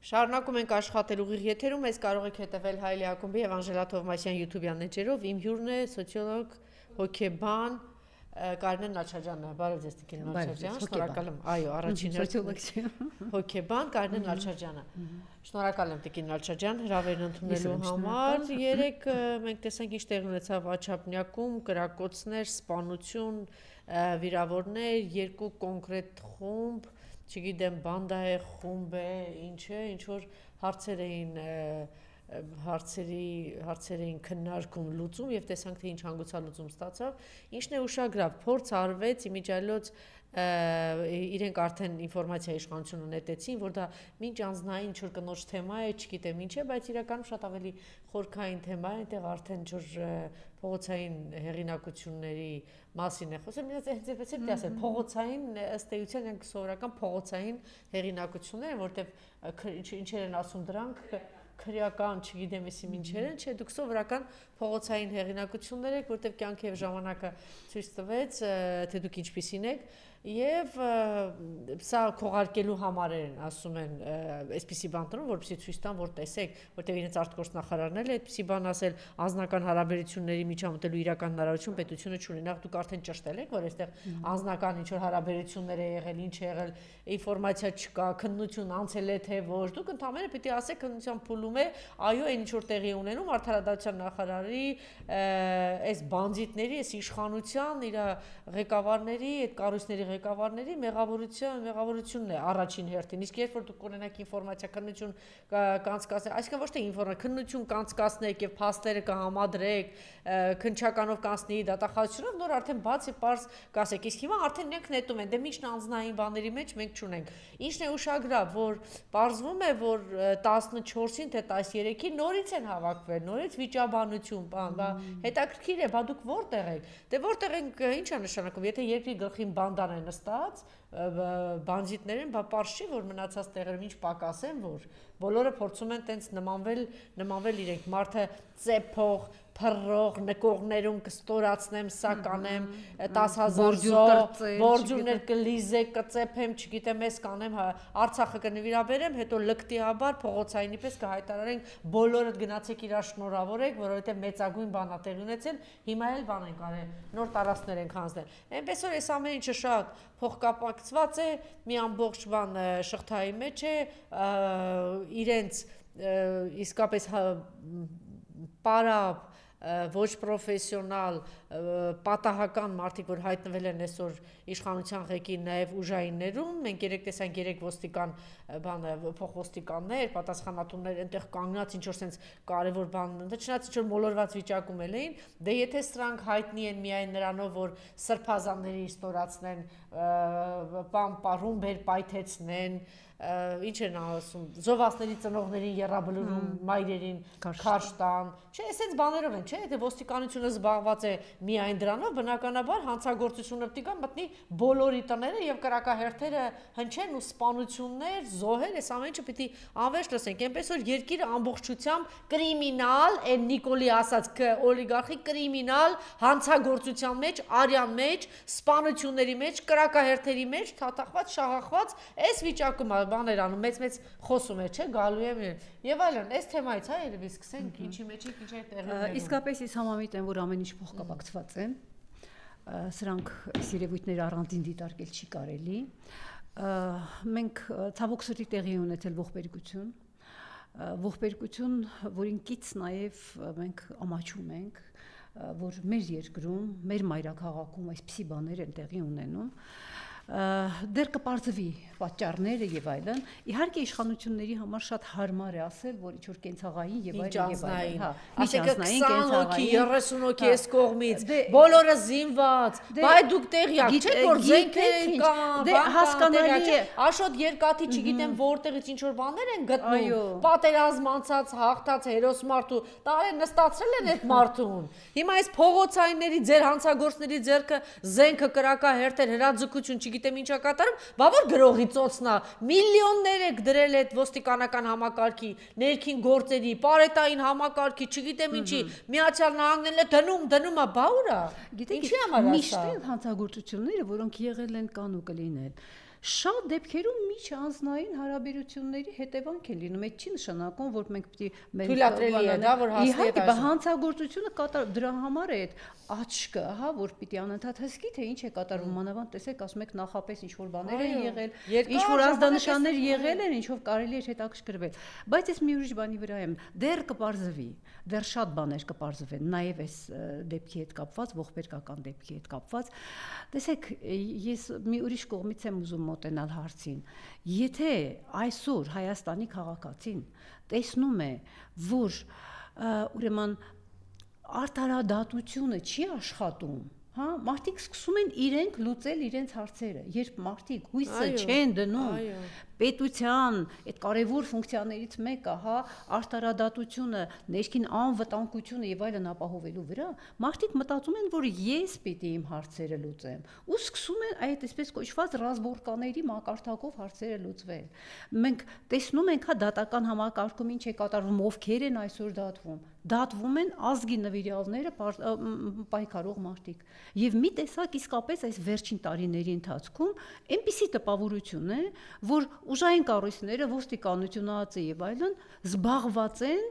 Շարունակում ենք աշխատել ուղիղ եթերում, ես կարող եք հետևել Հայլի Ակումբի եւ Անժելա Թովմասյան YouTube-յան էջերով, իմ հյուրն է սոցիոլոգ, հոգեբան Կարինե Նալչաջյանը, բարև ձեզ Տիկին Նալչաջյան, շնորհակալ եմ, այո, առաջին հոգեբան Կարինե Նալչաջյանը, շնորհակալ եմ Տիկին Նալչաջյան հրավերն ընդունելու համար, երեք մենք տեսանք ինչ տեղի ունեցավ Աչափնյակում, կրակոցներ, սպանություն, վիրավորներ, երկու կոնկրետ խումբ, չգիտեմ, բանդա է, խումբ է, ինչ է, ինչ որ հարցեր էին քննարկում լուծում եւ տեսանք թե ինչ հանգուցալուծում ստացավ, ինչն է ուշագրավ, փորձ արվեց իմիջիայլոց իրենք արդեն ինֆորմացիա իշխանությունը նետեցին, որ դա մինչ անձնային ինչ-որ կնոջ թեմա է, չգիտեմ ինչ է, բայց իրականում շատ ավելի խորքային թեմա է, այնտեղ արդեն փողոցային հեղինակությունների մասին է խոսում, հենց այդպես էլ դասել, փողոցային ըստ էության սովորական փողոցային հեղինակություններ, որտեղ ինչեր են ասում դրանք քրեական, չգիտեմ եսի ինչեր են, չէ, դուք սովորական փողոցային հեղինակություններ եք, որտեղ կյանքը եւ ժամանակը ցույց տվեց, թե դուք ինչպիսին եք, եւ սա քողարկելու համար են, ասում են, այսպիսի բան տնում, որպեսզի ցույց տան, որ տեսեք, որտեղ իրենց արտգործնախարարն էլ այդպիսի բան ասել, անձնական հարաբերությունների միջամտելու իրական հնարավորություն պետությունը չունի, նախ դուք արդեն ճշտել եք, որ այստեղ անձնական ինչ-որ հարաբերություններ է եղել, ինչ է եղել, ինֆորմացիա չկա, քննություն անցել է թե ոչ, դուք ընդհանրապես պիտի ասեք քննության փուլում է, այո, այն ինչ որ տեղի ունենում արդարադատության նախարարի, այս բանդիտների, այս իշխանության, իր ղեկավարների, այդ կառույցների ղեկավարների մեղավորությունն է առաջին հերթին, իսկ երբ որ դուք ունենաք ինֆորմացիա քննություն կանցկացնեք, այսինքն ոչ թե ինֆորմացիա, քննություն կանցկացնեք եւ փաստերը կհամադրեք, քննչականով կանցնի դատախազությունով, նոր արդեն բաց եւ պարզ կասեք, իսկ հիմա արդեն իրենք նետում են, դե միշտ անձնային բաների մեջ մենք չունենք։ Ինչն է ուշագրավ, որ պարզվում է, որ 14-ին թե 13-ին նորից են հավաքվել, նորից վիճաբանություն, բան, բա հետաքրքիր է, բա դուք որտեղ եք։ Դե որտեղ ենք, ինչ է նշանակում, եթե երկրի գլխին բանդան է նստած, բանդիտներին, բա պարզ չի, որ մնացած տեղերում ինչ պակաս են, որ բոլորը փորձում են տենց նմանվել իրենք, մարդը ծեփող, փռող, նկողներում կստորացնեմ, սա կանեմ, 10,000 զոհ, բորջուրներ կլիզեք, կծեփեմ, չգիտեմ, ես կանեմ, Արցախը կնվիրաբերեմ, հետո լկտիաբար փողոցայինի պես կհայտարարենք, բոլորդ գնացեք իրար շնորհավորեք, որովհետև մեծագույն բան ա տեղի ունեցել, հիմա էլ բան ենք արել, նոր տարածքներ ենք հանձնել։ Այնպես որ այս ամեն ինչը շատ փոխկապակցված է, մի ամբողջ բան շղթայի մեջ է, իրենց իսկապես պարապ ոչ պրոֆեսիոնալ պատահական մարդիկ, որ հայտնվել են այսօր իշխանության ղեկի նաև ուժայիններում, մենք երեք տեսանք 3 ոստիկան փոխոստիկաններ, պատասխանատուներ այնտեղ կանգնած ինչ որ sense կարևոր բան, չնայած ինչ որ մոլորված վիճակում էին, դե եթե սրանք հայտնի են միայն նրանով, որ սրբազանների ստորացնեն, պարումբեր պայթեցնեն, ինչ են ասում, զովասների ծնողներին եռաբլուրում, մայրերին քարշ տան, չէ, այսպես բաներով են, չէ, եթե ոստիկանությունը զբաղված է միայն դրանով, բնականաբար հանցագործությունը պետք է մտնի բոլորի տները եւ կրակահերթերը հնչեն ու սպանություններ, զոհեր, այս ամեն ինչը պիտի անվերջ լսենք, այնպես որ երկիրը ամբողջությամբ կրիմինալ, այն Նիկոլի ասած օլիգարխի կրիմինալ հանցագործության մեջ, արյան մեջ, սպանությունների մեջ, կրակահերթերի մեջ, թաթախված, շաղախված, այս վիճակում բաներ անում, մեծ խոսում է, չէ, գալու եմ եւ այլն, այս թեմայից հա երևի սկսենք, ինչի մեջ է, ինչ է տեղի ունենում։ Իսկապես ես համամիտ եմ, որ ամեն ինչ փոխկապակցված է, սրանք երևույթները առանձին դիտարկել չի կարելի, մենք ցավոք սրտի տեղի ունեցել ողբերգություն, որին կից նաև մենք ամաչում ենք, որ մեր երկրում, մեր մայրաքաղաքում այսպիսի բաներ են տեղի ունենում, դեռ կպարզվի պատճառները եւ այլն, իհարկե իշխանությունների համար շատ հարմար է ասել, որ ինչ որ կենցաղային եւ այլն, հա, ասեք 20 հոգի, 30 հոգի այս կողմից, բոլորը զինված, բայ դուք տեղյակ չեք, որ զենքեր կան, դե հասկանալի է, Աշոտ Երկաթի, չգիտեմ որտեղից ինչ որ բաներ են գտնում, պատերազմ անցած, հաղթած հերոս մարդու, տարեն նստացրել են այդ մարդուն։ Հիմա այս փողոցայինների ձեր հանցագործների ձեռքը զենքը կրակահերթեր, հրաձգություն, չգիտեմ ինչա կատարում, բա որ գրողի ծոցնա, միլիոններ եք դրել այդ ոստիկանական համակարգի, ներքին գործերի, պարետային համակարգի, չգիտեմ ինչի, Միացյալ Նահանգներն է դնում, բա ուրա։ Գիտեք, միշտ են հանցագործությունները, որոնք եղել են կան ու կլինել։ շատ դեպքերում միջանձնային հարաբերությունների հետևանք է լինում։ Այդ չի նշանակում, որ մենք պիտի թույլատրելի է, դա որ հասնի իհարկե, հանցագործությունը դրա համար է այդ աչքը, հա, որ պիտի անընդհատ հսկի, թե ինչ է կատարվում, մանավանդ տեսեք, ասում եք նախապես ինչ որ բաներ են եղել, ինչ որ ազդանշաններ եղել են, ինչ որ կարելի է հետաքրքրվել։ Բայց ես մի ուրիշ բանի վրա եմ, դեռ կպարզվի, դեռ շատ բաներ կպարզվեն, նաև այս դեպքի հետ կապված, ողբերգական դեպքի հետ կապված։ Տեսեք, ես մի ուրիշ կողմից եմ ուզում մոտենալ հարցին։ Եթե այսօր Հայաստանի քաղաքացին տեսնում է, որ ուրեմն արտարադատությունը չի աշխատում, հա, մարդիկ սկսում են իրենք լուծել իրենց հարցերը, երբ մարդիկ հույսը չեն դնում պետության այդ կարևոր ֆունկցիաներից մեկը, հա, արտարադատությունը, ներքին անվտանգությունը եւ այլն ապահովելու վրա, մարդիկ մտածում են, որ ես պիտի իմ հարցերը լուծեմ, ու սկսում են այդ այսպես կոչված ռազմորկաների մակարդակով հարցերը լուծվել։ Մենք տեսնում ենք, հա, դատական համակարգում ինչ է կատարվում, ովքեր են այսօր դատվում են ազգի նվիրյալները, պայքարող մարդիկ։ Եվ մի տեսակ իսկապես այս վերջին տարիների ընթացքում այնպիսի տպավորություն է, որ ուժային կառույցները, ոստիկանությունը, ԱԾ եւ այլն զբաղված են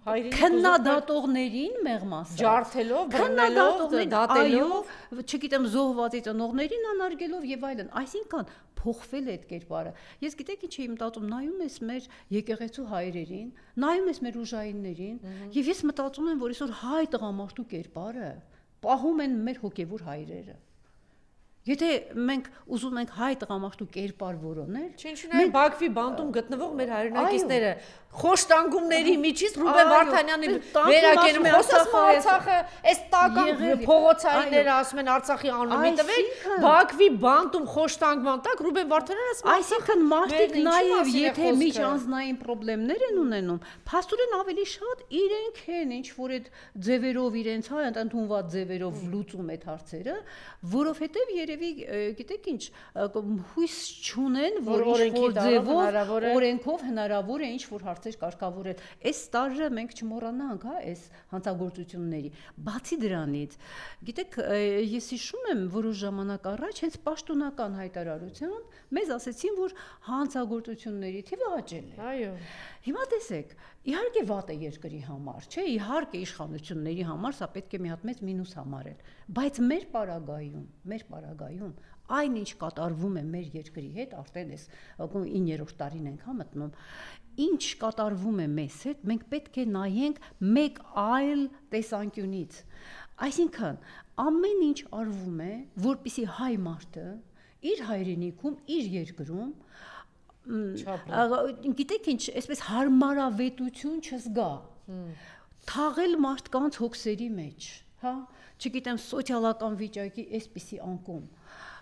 քննադատողներին մեղմ ասած, ջարդելով, բռնելով, դատելով, չգիտեմ, զոհվածի ծնողներին անարգելով եւ այլն, այսինքն փոխվել է այդ կերպարը։ Ես գիտեք ինչ եմ մտածում, նայում ես մեր եկեղեցու հայրերին, նայում ես մեր ուժայիններին, եւ ես մտածում եմ, որ այսօր հայ տղամարդու կերպարը պահում են մեր հոգեվոր հայրերը։ Եթե մենք ուզում ենք հայ տղամարդու կերպար որոնել, մենք Բաքվի բանտում գտնվող մեր հայրենակիցները խոշտանգումների միջից Ռուբեն Վարդանյանի վերակենում խոսած Արցախը, այս տական փողոցայինները ասում են Արցախի անունը տվել, Բաքվի բանտում խոշտանգման տակ Ռուբեն Վարդանյանը ասում է, այսինքն մարդիկ նաև եթե միջանձնային խնդիրներ են ունենում, փաստորեն ավելի շատ իրենք են ինչ որ այդ ձևերով իրենց հայ ընդունված ձևերով լուծում այդ հարցերը, որովհետև երևի գիտեք ինչ հույս չունեն, որ ինչ-որ ձևով օրենքով հնարավոր է ինչ-որ հարցեր կարգավորել։ Այս տարը մենք չմոռանանք, հա, այս հանցագործությունների։ Բացի դրանից, գիտեք, ես հիշում եմ, որոշ ժամանակ առաջ հենց պաշտոնական հայտարարությամբ մեզ ասեցին, որ հանցագործությունների թիվը աճել է։ Այո։ Հիմա տեսեք, իհարկե վատ է երկրի համար, չէ, իհարկե իշխանությունների համար սա պետք է մի հատ մեծ մինուս համարել, բայց մեր պարագայում այն ինչ կատարվում է մեր երկրի հետ, արդեն այս 9-րդ տարին ենք հա մտնում, ինչ կատարվում է մեզ հետ, մենք պետք է նայենք մեկ այլ տեսանկյունից։ Այսինքն, ամեն ինչ արվում է, որպեսզի հայ մարդը իր հայրենիքում, իր երկրում գիտեք ինչ, այսպես հարմարավետություն չզգա, թաղել մարդկանց հոգսերի մեջ, հա, չգիտեմ, սոցիալական վիճակի այսպիսի անկում,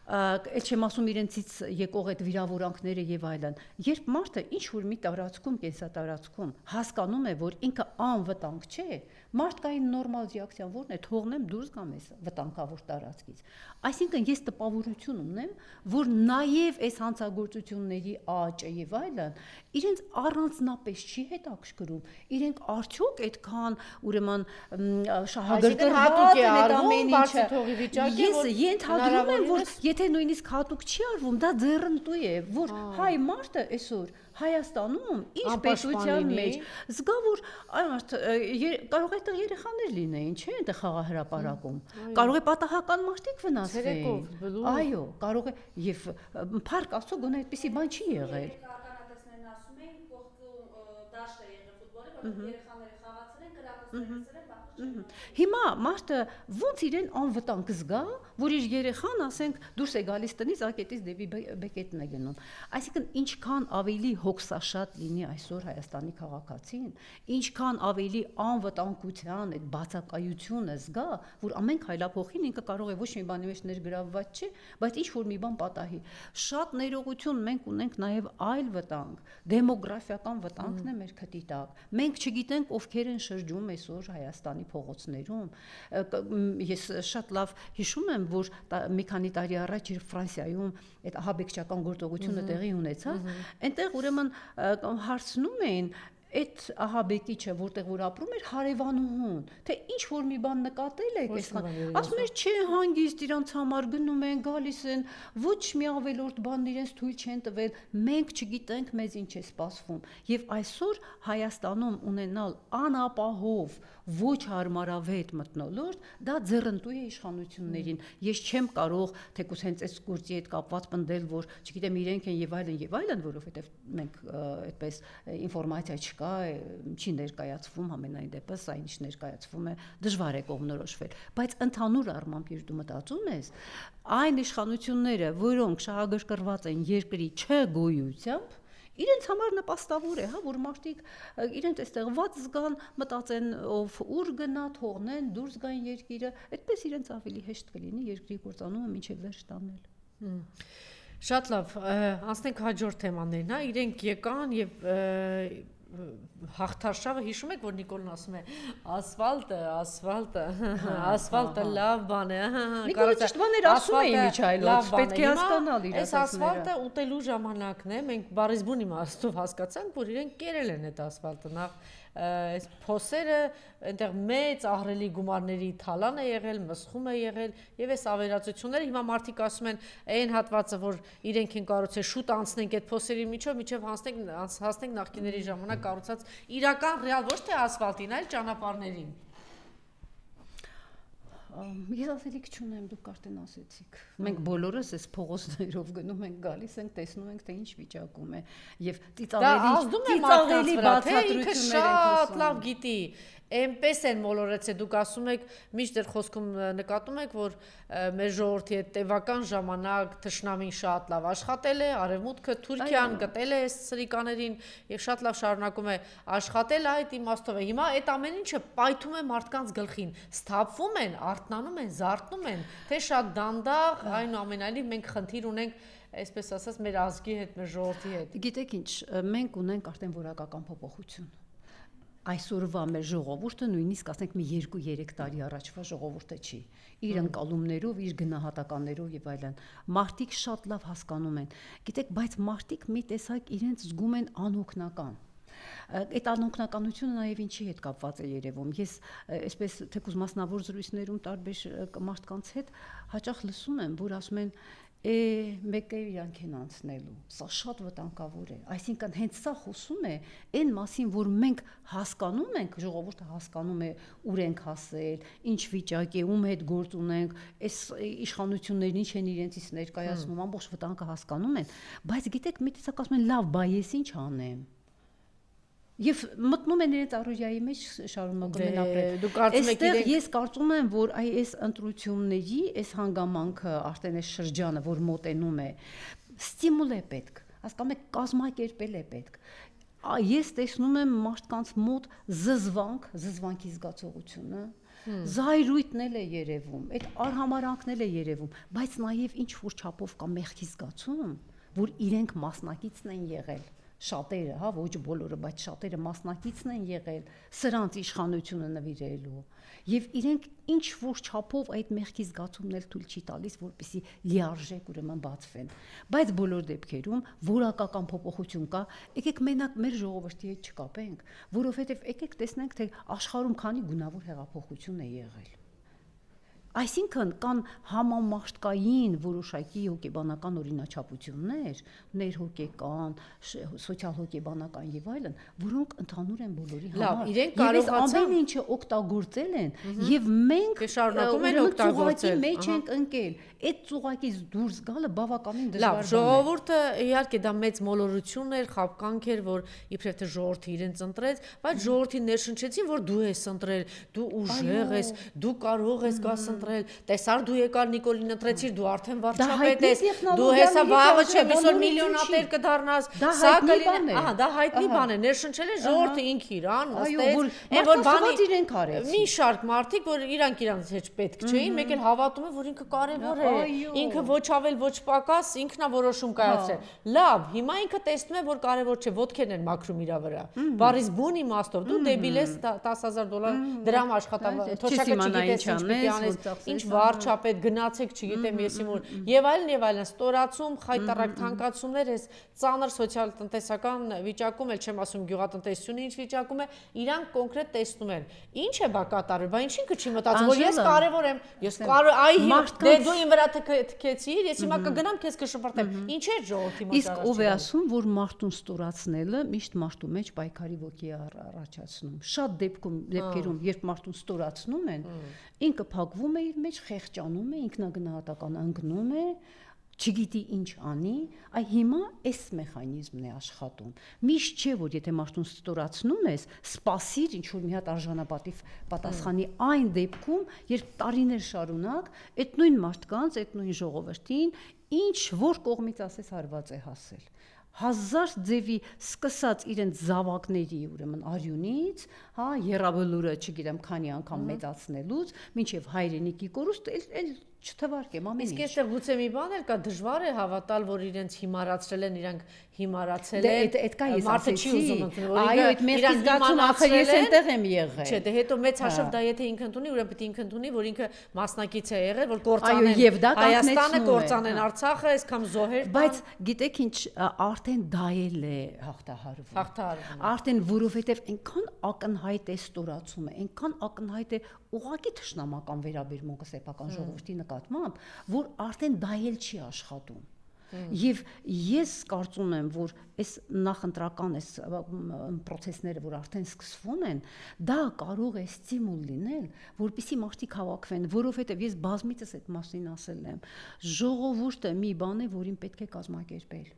էլ չեմ ասում իրենցից եկող այդ վիրավորանքները եւ այլն, երբ մարդը ինչ որ մի տարածքում, կենսատարածքում հասկանում է, որ ինքը անվտանգ չէ, մարդկային նորմալ ռեակցիան որն է, թողնեմ դուրս գամ այս վտանգավոր տարածքից։ Այսինքն ես տպավորություն ունեմ, որ նաև այս հանցագործությունների աճը եւ այլն իրենց առանձնապես չի հետաքրքրում, իրենք արդյոք այդքան ուրեմն շահագրգռված են այդ ամեն ինչը։ Ես ենթադրում եմ, որ եթե նույնիսկ հատուկ չի արվում, դա ձեռնտու է, որ հայ մարդը այսօր Հայաստանում իր պետության մեջ զգա, որ կարող է այդտեղ երեխաներ լինեին, չէ՞, այնտեղ խաղահրապարակում։ Կարող է պատահական մարդիկ վնասվեին։ Այո, կարող է եւ փառք Աստծո գոնե այդպիսի բան չի եղել։ Ականատեսներն ասում էին, կողքու դաշտ է եղել ֆուտբոլի, որ երեխաները խաղացել են, կրակոցներ Հիմա մարդը ոնց իրեն անվտանգ զգա, որ իր երեխան, ասենք, դուրս է գալիս տնից, ակետից դեպի բեկետն է գնում։ Այսինքն ինչքան ավելի հոգսաշատ լինի այսօր Հայաստանի քաղաքացին, ինչքան ավելի անվտանգության այդ բացակայությունը զգա, որ ամեն քայլափոխին ինքը կարող է ոչ մի բանի մեջ ներգրավված չի, բայց ինչ որ մի բան պատահի։ Շատ ներողություն մենք ունենք նաև այլ վտանգ, դեմոգրաֆիական վտանգն է մեր քթի տակ։ Մենք չգիտենք ովքեր են շրջում այսօր Հայաստանի փողոցներում։ Ես շատ լավ հիշում եմ, որ մի քանի տարի առաջ իր Ֆրանսիայում այդ ահաբեկչական գործողությունը տեղի ունեցավ, այնտեղ ուրեմն հարցնում էին այդ ահաբեկիչը, որտեղ որ ապրում էր, հարևանուհուն, թե ինչ որ մի բան նկատել եք, ասում էր, չէ, հանգիստ իրանց համար գնում են, գալիս են, ոչ մի ավելորդ բան իրենց թույլ չեն տվել, մենք չգիտենք մեզ ինչ է սպասվում։ Եվ այսօր Հայաստանում ունենալ անապահով ոչ հարմարավետ մթնոլորտ, դա ձեռնտու է իշխանություններին։ Ես չեմ կարող թեկուզ հենց այս գործի հետ կապված պնդել, որ չգիտեմ իրենք են եւ այլն, որովհետեւ մենք այդպես ինֆորմացիա չկա, չի ներկայացվում ամենայն դեպս, այն ինչ ներկայացվում է, դժվար է կողմնորոշվել, բայց ընդհանուր առմամբ ես դու մտածում ես, այն իշխանությունները, որոնք շահագրգռված են երկրի չգոյությամբ, իրենց համար նպաստավոր է, հա, որ մարդիկ իրենց այստեղված զգան, մտածեն, ով ուր գնա, թողնեն, դուրս գան երկիրը, այդպես իրենց ավելի հեշտ կլինի երկրի կործանումը մինչև վերջ տանել։ Շատ լավ, անցնենք հաջորդ թեմաներին, հա, իրենք եկան եւ հաղթարշավը հիշում եք, որ Նիկոլն ասում է ասֆալտը լավ բան է, Նիկոլը ճիշտ բաներ ասում է իմիջայլոց, պետք է հասկանալ իր այս ասֆալտը ուտելու ժամանակն է, մենք բառիզբուն իմաստով հասկացանք, որ իրենք կերել են այդ ասֆալտը, նախ այս փոսերը այնտեղ մեծ ահռելի գումարների թալան է եղել, մսխում է եղել եւ այս ավերածությունները հիմա մարդիկ ասում են այն հատվածը որ իրենք են կառուցել շուտ անցնենք այդ փոսերի միջով հասնենք նախկիների ժամանակ կառուցած իրական ռեալ ոչ թե ասֆալտին, այլ ճանապարհներին։ Ես ասելիք չունեմ, դուք արդեն ասեցիք։ Մենք բոլորս այս փողոցներով գնում ենք, գալիս ենք, տեսնում ենք, թե ինչ վիճակում է եւ ծիծաղելի բացատրություններ ենք շատ լավ գիտի։ Էնպես են մոլորեցել, դուք ասում եք, միշտ դեռ խոսքում նկատում եք, որ մեր ժողովրդի հետ տևական ժամանակ թշնամին շատ լավ աշխատել է, արևմուտքը Թուրքիան գտել է այս սրիկաներին եւ շատ լավ շարունակում է աշխատել այդ իմաստով է։ Հիմա այդ ամեն ինչը պայթում է մարդկանց գլխին, սթափվում են, արթնանում են, զարթնում են, թե շատ դանդաղ, այնուամենայնիվ մենք խնդիր ունենք այսպես ասած մեր ազգի հետ, մեր ժողովրդի հետ։ Գիտեք ինչ, մենք ունենք արդեն որակական փոփոխություն։ Այսօրվա մեր ժողովուրդը նույնիսկ ասենք մի 2-3 տարի առաջվա ժողովուրդը չի։ Իր ընկալումներով, իր գնահատականներով եւ այլն։ Մարդիկ շատ լավ հասկանում են։ Գիտեք, բայց մարդիկ մի տեսակ իրենց զգում են անօգնական։ Այդ անօգնականությունը նաեւ ինչի հետ կապված է երևում։ Ես այսպես թեկուզ մասնավոր զրույցներում տարբեր մարդկանց հետ հաճախ լսում եմ, որ ասում են մեկ է իրանք են անցնելու, սա շատ վտանգավոր է, այսինքն հենց սա խոսում է այն մասին, որ մենք հասկանում ենք, ժողովուրդը հասկանում է ուր ենք հասել, ինչ վիճակ է, ում հետ գործ ունենք, այս իշխանություններն ինչ են իրենցից ներկայացնում, ամբողջ վտանգը հասկանում են, բայց գիտեք, մի տեսակ ասում են, լավ, բա ես ինչ անեմ։ Եվ մտնում են իրենց առօրյայի մեջ շարունակում են ապրել։ Այստեղ ես կարծում եմ, որ այս ընտրությունների, այս հանգամանքը, արդեն այս շրջանը, որ մոտենում է, ստիմուլ է պետք, հասկանում եք, կազմակերպել է պետք։ Ես տեսնում եմ մարդկանց մոտ զզվանքի զգացողությունը, զայրույթն է երևում, այդ արհամարանքն է երևում, բայց նաև ինչ որ չափով կա մեղքի զգացում, որ իրենք մասնակիցն են եղել։ Շատերը, հա, ոչ բոլորը, բայց շատերը մասնակիցն են եղել սրանց իշխանությունը նվիրելու եւ իրենք ինչ որ չափով այդ մեղքի զգացումն էլ թույլ չի տալիս, որպեսզի լիարժեք ուրեմն բացվեն, բայց բոլոր դեպքերում որակական փոփոխություն կա, եկեք մենակ մեր ժողովրդի հետ չկապենք, որովհետեւ եկեք տեսնենք, թե աշխարհում քանի գունավոր հեղափոխություն է եղել։ Այսինքն կան համամարտկային որոշակի հոգեբանական օրինաչափություններ, ներհոգեկան, սոցիալ-հոգեբանական եւ այլն, որոնք ընդհանուր են բոլորի համար։ Իրենք կարողացան ամեն ինչը օգտագործել են եւ մենք շարունակում ենք օգտագործել։ Մեջ ենք ընկել։ Այդ ծուղակից դուրս գալը բավականին դժվար բան է։ Լավ, ժողովուրդը իհարկե դա մեծ մոլորություն էր, խաբկանք էր, որ իբրև թե ժողովրդը իրենց ընտրեց, բայց ժողովրդին ներշնչեցին, որ դու ես ընտրել, դու ուժեղ ես, դու կարող ես գաս ընտրել, տեսար դու եկար Նիկոլին ընտրեցիր, դու արդեն վարչապետ ես, դու հեսա վաղը չէ, այսօր միլիոնատեր կդառնաս, սա կլինի, ահա, դա հայտնի բան է, ներշնչել է ժողովրդը ինքը իրան, նստեց, որ բանի իրենք արեցին։ Մի շարք մարդիկ, որ իրանք իրանց հետ պետք չէին, մեկ էլ հավատում են, որ ինքը կարևոր է, ինքը ոչ ավել, ոչ պակաս, ինքն է որոշում կայացրել։ Լավ, հիմա ինքը տեսնում է, որ կարևոր չէ, ոտքերն են մաքրում իր վրա։ Բարիս բուն իմաստով, դու դեբիլ ես $10,000 դրամ աշխատավարձ, թոշակը չգիտես ինչ պիտի անես, ինչ վարչապետ գնացեք, չգիտեմ եսի որ եւ այլն, ստորացում, խայտարակ թանկացումներ, այս ծանր սոցիալ-տնտեսական վիճակում, էլ չեմ ասում գյուղատնտեսությունը ինչ վիճակում է, իրանք կոնկրետ տեսնում են։ Ինչ է բա կատարել, բա ինչին քիչ մտածում, որ ես կարևոր եմ, ես դե դու ին վրա թքեցիր, ես հիմա կգնամ քեզ կշպրտեմ։ Ինչ է ժողովրդի մոտ։ Իսկ ով է ասում, որ մարդուն ստորացնելը միշտ մարդու մեջ պայքարի ոգի է առաջացնում։ Շատ դեպքերում, երբ մարդուն ստորացնում են, ինքը փակվում է իր մեջ, խեղճանում է, ինքնագնահատական ընկնում է, չգիտի ինչ անի, այ հիմա այս մեխանիզմն է աշխատում։ Միշտ չէ, որ եթե մարդուն ստորացնում ես, սպասիր ինչ որ մի հատ արժանապատիվ պատասխանի այն դեպքում, երբ տարիներ շարունակ այդ նույն մարդկանց, այդ նույն ժողովրդին ինչ որ կողմից ասես հարված է հասել։ Հազար ձևի սկսած իրենց զավակների ուրեմն արյունից, հա, երաբլուրը, չգիտեմ, քանի անգամ մեծացնելուց, մինչև հայրենիքի կորուստ էլ չթվարկեմ ամեն ինչ։ Իսկ այստեղ գուցե մի բան էլ կա, դժվար է հավատալ, որ իրենց հիմարացրել են, իրանք հիմարացել են։ Այդ կա ես մարդը չի ուզում ընդունել, որ այո, այդ մեղքի զգացում ախր ես այնտեղ եմ եղել։ Չէ, դե հետո մեծ հաշվով դա եթե ինքը ընդունի, ուրեմն պետք է ինքը ընդունի, որ ինքը մասնակից է եղել, որ կործանեն Հայաստանը, կործանեն Արցախը, այսքան զոհեր։ Բայց գիտեք ինչ, արդեն դա էլ է հաղթահարվում։ Արդեն որովհետև այնքան ակնհայտ է ստորացումը, այնքան ակնհայտ է ուղղակի թշնամական վերաբերմունքը սեփական ժողովրդի նկատմամբ, որ արդեն դա էլ չի աշխատում։ Եվ ես կարծում եմ, որ այս նախընտրական այս process-ները, որ արդեն սկսվում են, դա կարող է ստիմուլ լինել, որպեսզի մարդիկ հավաքվեն, որովհետև ես բազմիցս այդ մասին ասել եմ, ժողովուրդը մի բան է, որին պետք է կազմակերպել։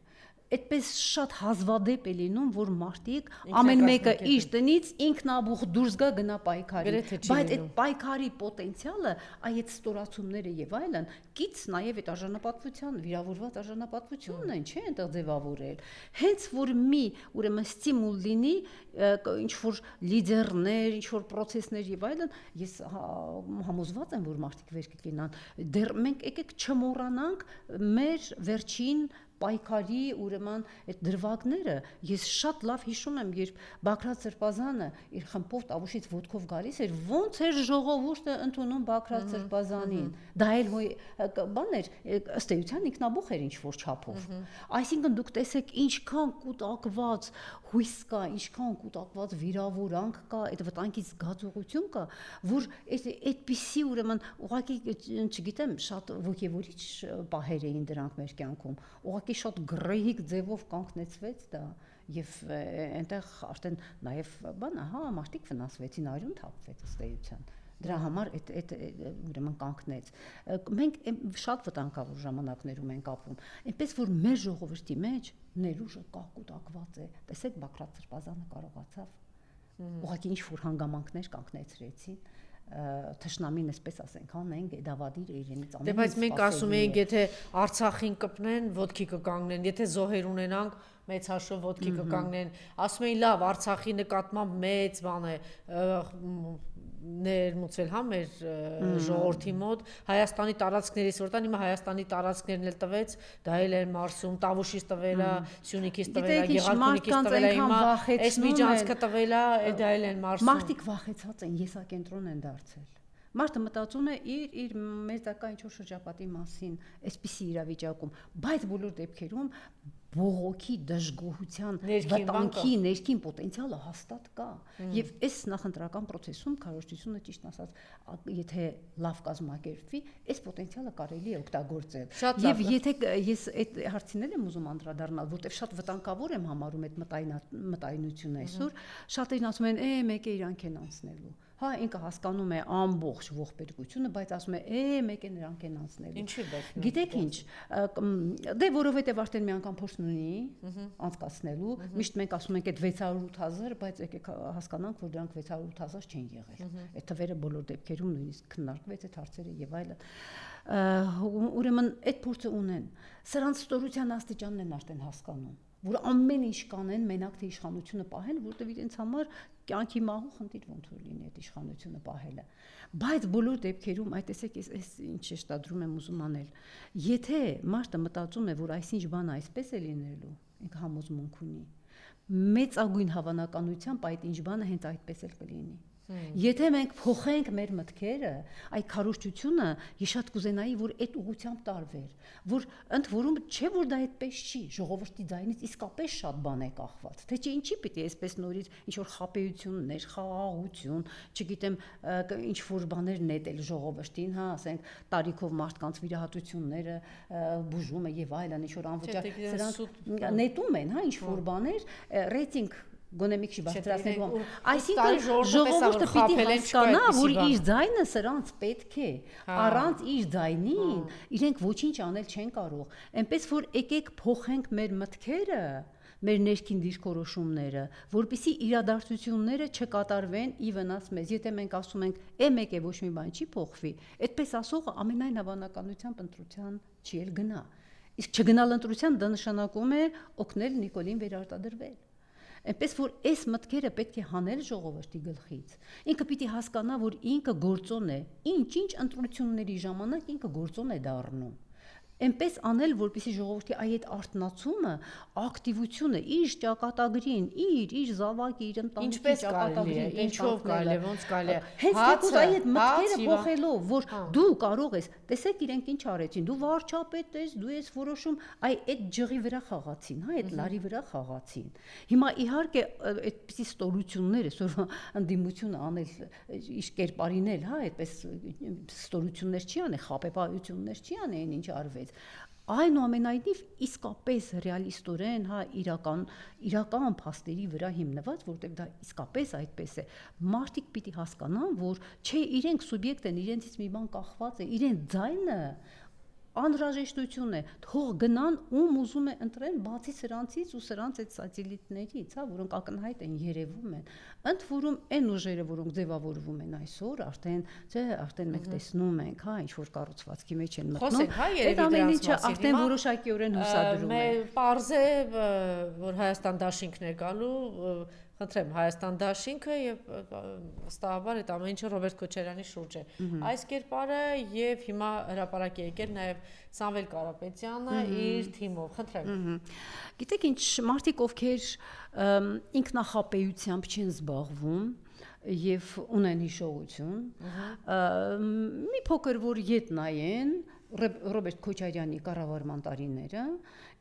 Այդպես շատ հազվադեպ է լինում, որ մարդիկ ամեն մեկը իր տնից ինքնաբուխ դուրս գնա պայքարի, բայց այդ պայքարի պոտենցիալը, այդ ստորացումները եւ այլն, կից նաեւ այդ արժանապատվության, վիրավորված արժանապատվությունն են, չէ՞, այնտեղ ձևավորել։ Հենց որ մի ուրեմն ստիմուլ լինի, ինչ որ լիդերներ, ինչ որ process-ներ եւ այլն, ես համոզված եմ, որ մարդիկ վեր կգնան։ Դեռ մենք եկեք չմոռանանք մեր վերջին պայքարի ուրեմն այդ դրվագները ես շատ լավ հիշում եմ, երբ Բաքրատ Սրբազանը իր խմբով տավուշից ոտքով գալիս էր, ոնց էր ժողովուրդը ընդունում Բաքրատ Սրբազանին։ Դա էլ բան էր, ըստ էության ինքնաբուխ էր ինչ որ չափով։ Այսինքն դուք տեսեք ինչքան կուտակված հույս կա, ինչքան կուտակված վիրավորանք կա, այդ վտանգից զգացողություն կա, որ այդպիսի ուրեմն ուղղակի չգիտեմ, շատ ոգևորիչ պահեր էին դրանք մեր կյանքում։ Ուղղակի շատ գրեհիկ ձևով կանգնեցվեց դա եւ այնտեղ արդեն նաեւ բանը, հա, մարդիկ վնասվեցին, արյուն թափվեց ըստ էության։ Դրա համար այդ ուրեմն կանգնեց։ Մենք շատ վտանգավոր ժամանակներում ենք ապրում, այնպես որ մեր ժողովրդի մեջ ներուժը կակուտակված է։ Տեսեք, Բաքրատ Սրբազանը կարողացավ ուղղակի ինչ որ հանգամանքներ կանգնեցրեցին։ Թշնամին, այսպես ասենք, անենք դավադիր է իրենից ամեն ինչ։ Դե բայց մենք ասում էինք, եթե Արցախին կպնեն, ոտքի կկանգնեն, եթե զոհեր ունենանք, մեծ հաշվով ոտքի կկանգնեն։ Ասում էին, լավ, Արցախի նկատմամբ մեծ բան է ներմուծել, հա, մեր ժողովրդի մոտ Հայաստանի տարածքներից, որտեղ հիմա Հայաստանի տարածքներն էլ տվեց, դա էլ են մարսում, Տավուշից տվել է, Սյունիքից տվել է, Գեղարքունիքից տվել է, հիմա այս միջանցքը տվել է, դա էլ են մարսում։ Մարդիկ վախեցած են, եսակենտրոն են դարձել։ Մարդը մտածում է իր մեծակա ինչ-որ շրջապատի մասին, այսպիսի իրավիճակում, բայց բոլոր դեպքերում բողոքի, դժգոհության, վտանգի ներքին պոտենցիալը հաստատ կա։ Եվ այս նախընտրական process-ում քարոզությունը ճիշտ ասած, եթե լավ կազմակերպվի, այս պոտենցիալը կարելի է օգտագործել։ Եվ եթե ես այդ հարցին եմ ուզում անդրադառնալ, որտեղ շատ վտանգավոր եմ համարում այդ մտայնությունը այսօր, շատերն ասում են, մեկ է իրանք են անցնելու։ Հա, ինքը հասկանում է ամբողջ ողբերգությունը, բայց ասում է, մեկ է նրանք են անցնելու։ Ինչի՞ բայց։ Գիտեք ինչ, դե որովհետև արդեն մի անգամ փորձ ունի անցկացնելու, միշտ մենք ասում ենք այդ 608,000, բայց եկեք հասկանանք, որ դրանք 608,000 չեն եղել։ Այդ թվերը բոլոր դեպքերում նույնիսկ քննարկվեց այդ հարցերը եւ այլն։ Ուրեմն այդ փորձը ունեն։ Սրանց ստորության աստիճանն են արդեն հասկանում, որ ամեն ինչ կանեն մենակ թե իշխանությունը պահեն, որտեղ իրենց համար կյանքի մահու խնդիր ոնց որ լինի այդ իշխանությունը պահելը։ Բայց բոլոր դեպքերում, այդ տեսեք, ես ինչ շտադրում եմ ուզում անել։ Եթե մարդը մտածում է, որ այսինչ բանը այսպես է լինելու, ինքը համոզմունք ունի, մեծագույն հավանականությամբ այդ ինչ բանը հենց այդպես էլ կլինի։ Եթե մենք փոխենք մեր մտքերը, այդ քարոզչությունը ես շատ կուզենայի, որ այդ ուղղությամբ տարվեր, որ ընդ որում չէ որ դա այդպես չի, ժողովրդի ձայնից իսկապես շատ բան է կախված, թե չէ ինչի պիտի այսպես նորից ինչ որ խաբեություններ, խաղաղություն, չգիտեմ, ինչ որ բաներ նետել ժողովրդին, հա, ասենք տարիքով մարդկանց վիրահատությունները, բուժումը եւ այլն, ինչ որ անվճար սրանք նետում են, հա, ինչ որ բաներ, ռեյտինգ գոնե մի քիչ բարձրացնելու, այսինքն ժողովուրդը պիտի հասկանա, որ իր ձայնը սրանց պետք է, առանց իր ձայնին իրենք ոչինչ անել չեն կարող, այնպես որ եկեք փոխենք մեր մտքերը, մեր ներքին դիրքորոշումները, որպեսզի իրադարձությունները չկատարվեն ի վնաս մեզ, եթե մենք ասում ենք, մեկ է ոչ մի բան չի փոխվի, այդպես ասողը ամենայն հավանականությամբ ընտրության չի էլ գնա, իսկ չգնալ ընտրության դա նշանակում է օգնել Նիկոլին վերարտադրվել, այնպես որ այս մտքերը պետք է հանել ժողովրդի գլխից, ինքը պիտի հասկանա, որ ինքը գործոն է, ինչ ընտրությունների ժամանակ ինքը գործոն է դառնում, այնպես անել, որպեսզի ժողովրդի այդ արթնացումը, ակտիվությունը իր ճակատագրին, իր զավակի, իր ընտանիքի ճակատագրին, ինչով կարելի է, ոնց կարելի է, հենց դեպի այդ մտքերը փոխելով, որ դու կարող ես, տեսեք իրենք ինչ արեցին, դու վարչապետ ես, դու ես որոշում, այդ ջղի վրա խաղացին, հա, այդ լարի վրա խաղացին։ Հիմա իհարկե այդպիսի ստորություններ, այսօր ընդդիմությունը անել, իր կերպարին էլ, հա, այդպես ստորություններ չի անել, խաբեբայություններ չի անել, ինչ արվեց։ Այնուամենայնիվ իսկապես ռեալիստորեն, հա, իրական փաստերի վրա հիմնված, որտեղ դա իսկապես այդպես է, մարդիկ պիտի հասկանան, որ չէ, իրենք սուբյեկտ են, իրենցից մի բան կախված է, իրենց ձայնը անհրաժեշտություն է, թող գնան ում ուզում է ընտրեն, բացի սրանցից ու սրանց այդ սատելիտներից, հա, որոնք ակնհայտ են, երևում են, ընդ որում այն ուժերը, որոնք ձևավորվում են այսօր, արդեն մենք տեսնում ենք, հա, ինչ որ կառուցվածքի մեջ են մտնում, այդ ամեն ինչը արդեն որոշակիորեն հուսադրում է։ Պարզ է, որ Հայաստան դաշինքն է գալու, խնդրեմ, Հայաստան դաշինքը եւ վստահաբար այդ ամեն ինչը Ռոբերտ Քոչարյանի շուրջ է։ Այս կերպարը եւ հիմա հրապարակ է եկել նաեւ Սամվել Կարապետյանը իր թիմով, խնդրեմ։ Գիտեք ինչ, մարդիկ ովքեր ինքնախապեյությամբ չեն զբաղվում եւ ունեն հիշողություն, մի փոքր որ ետ նայեն Ռոբերտ Քոչարյանի կառավարման տարիները,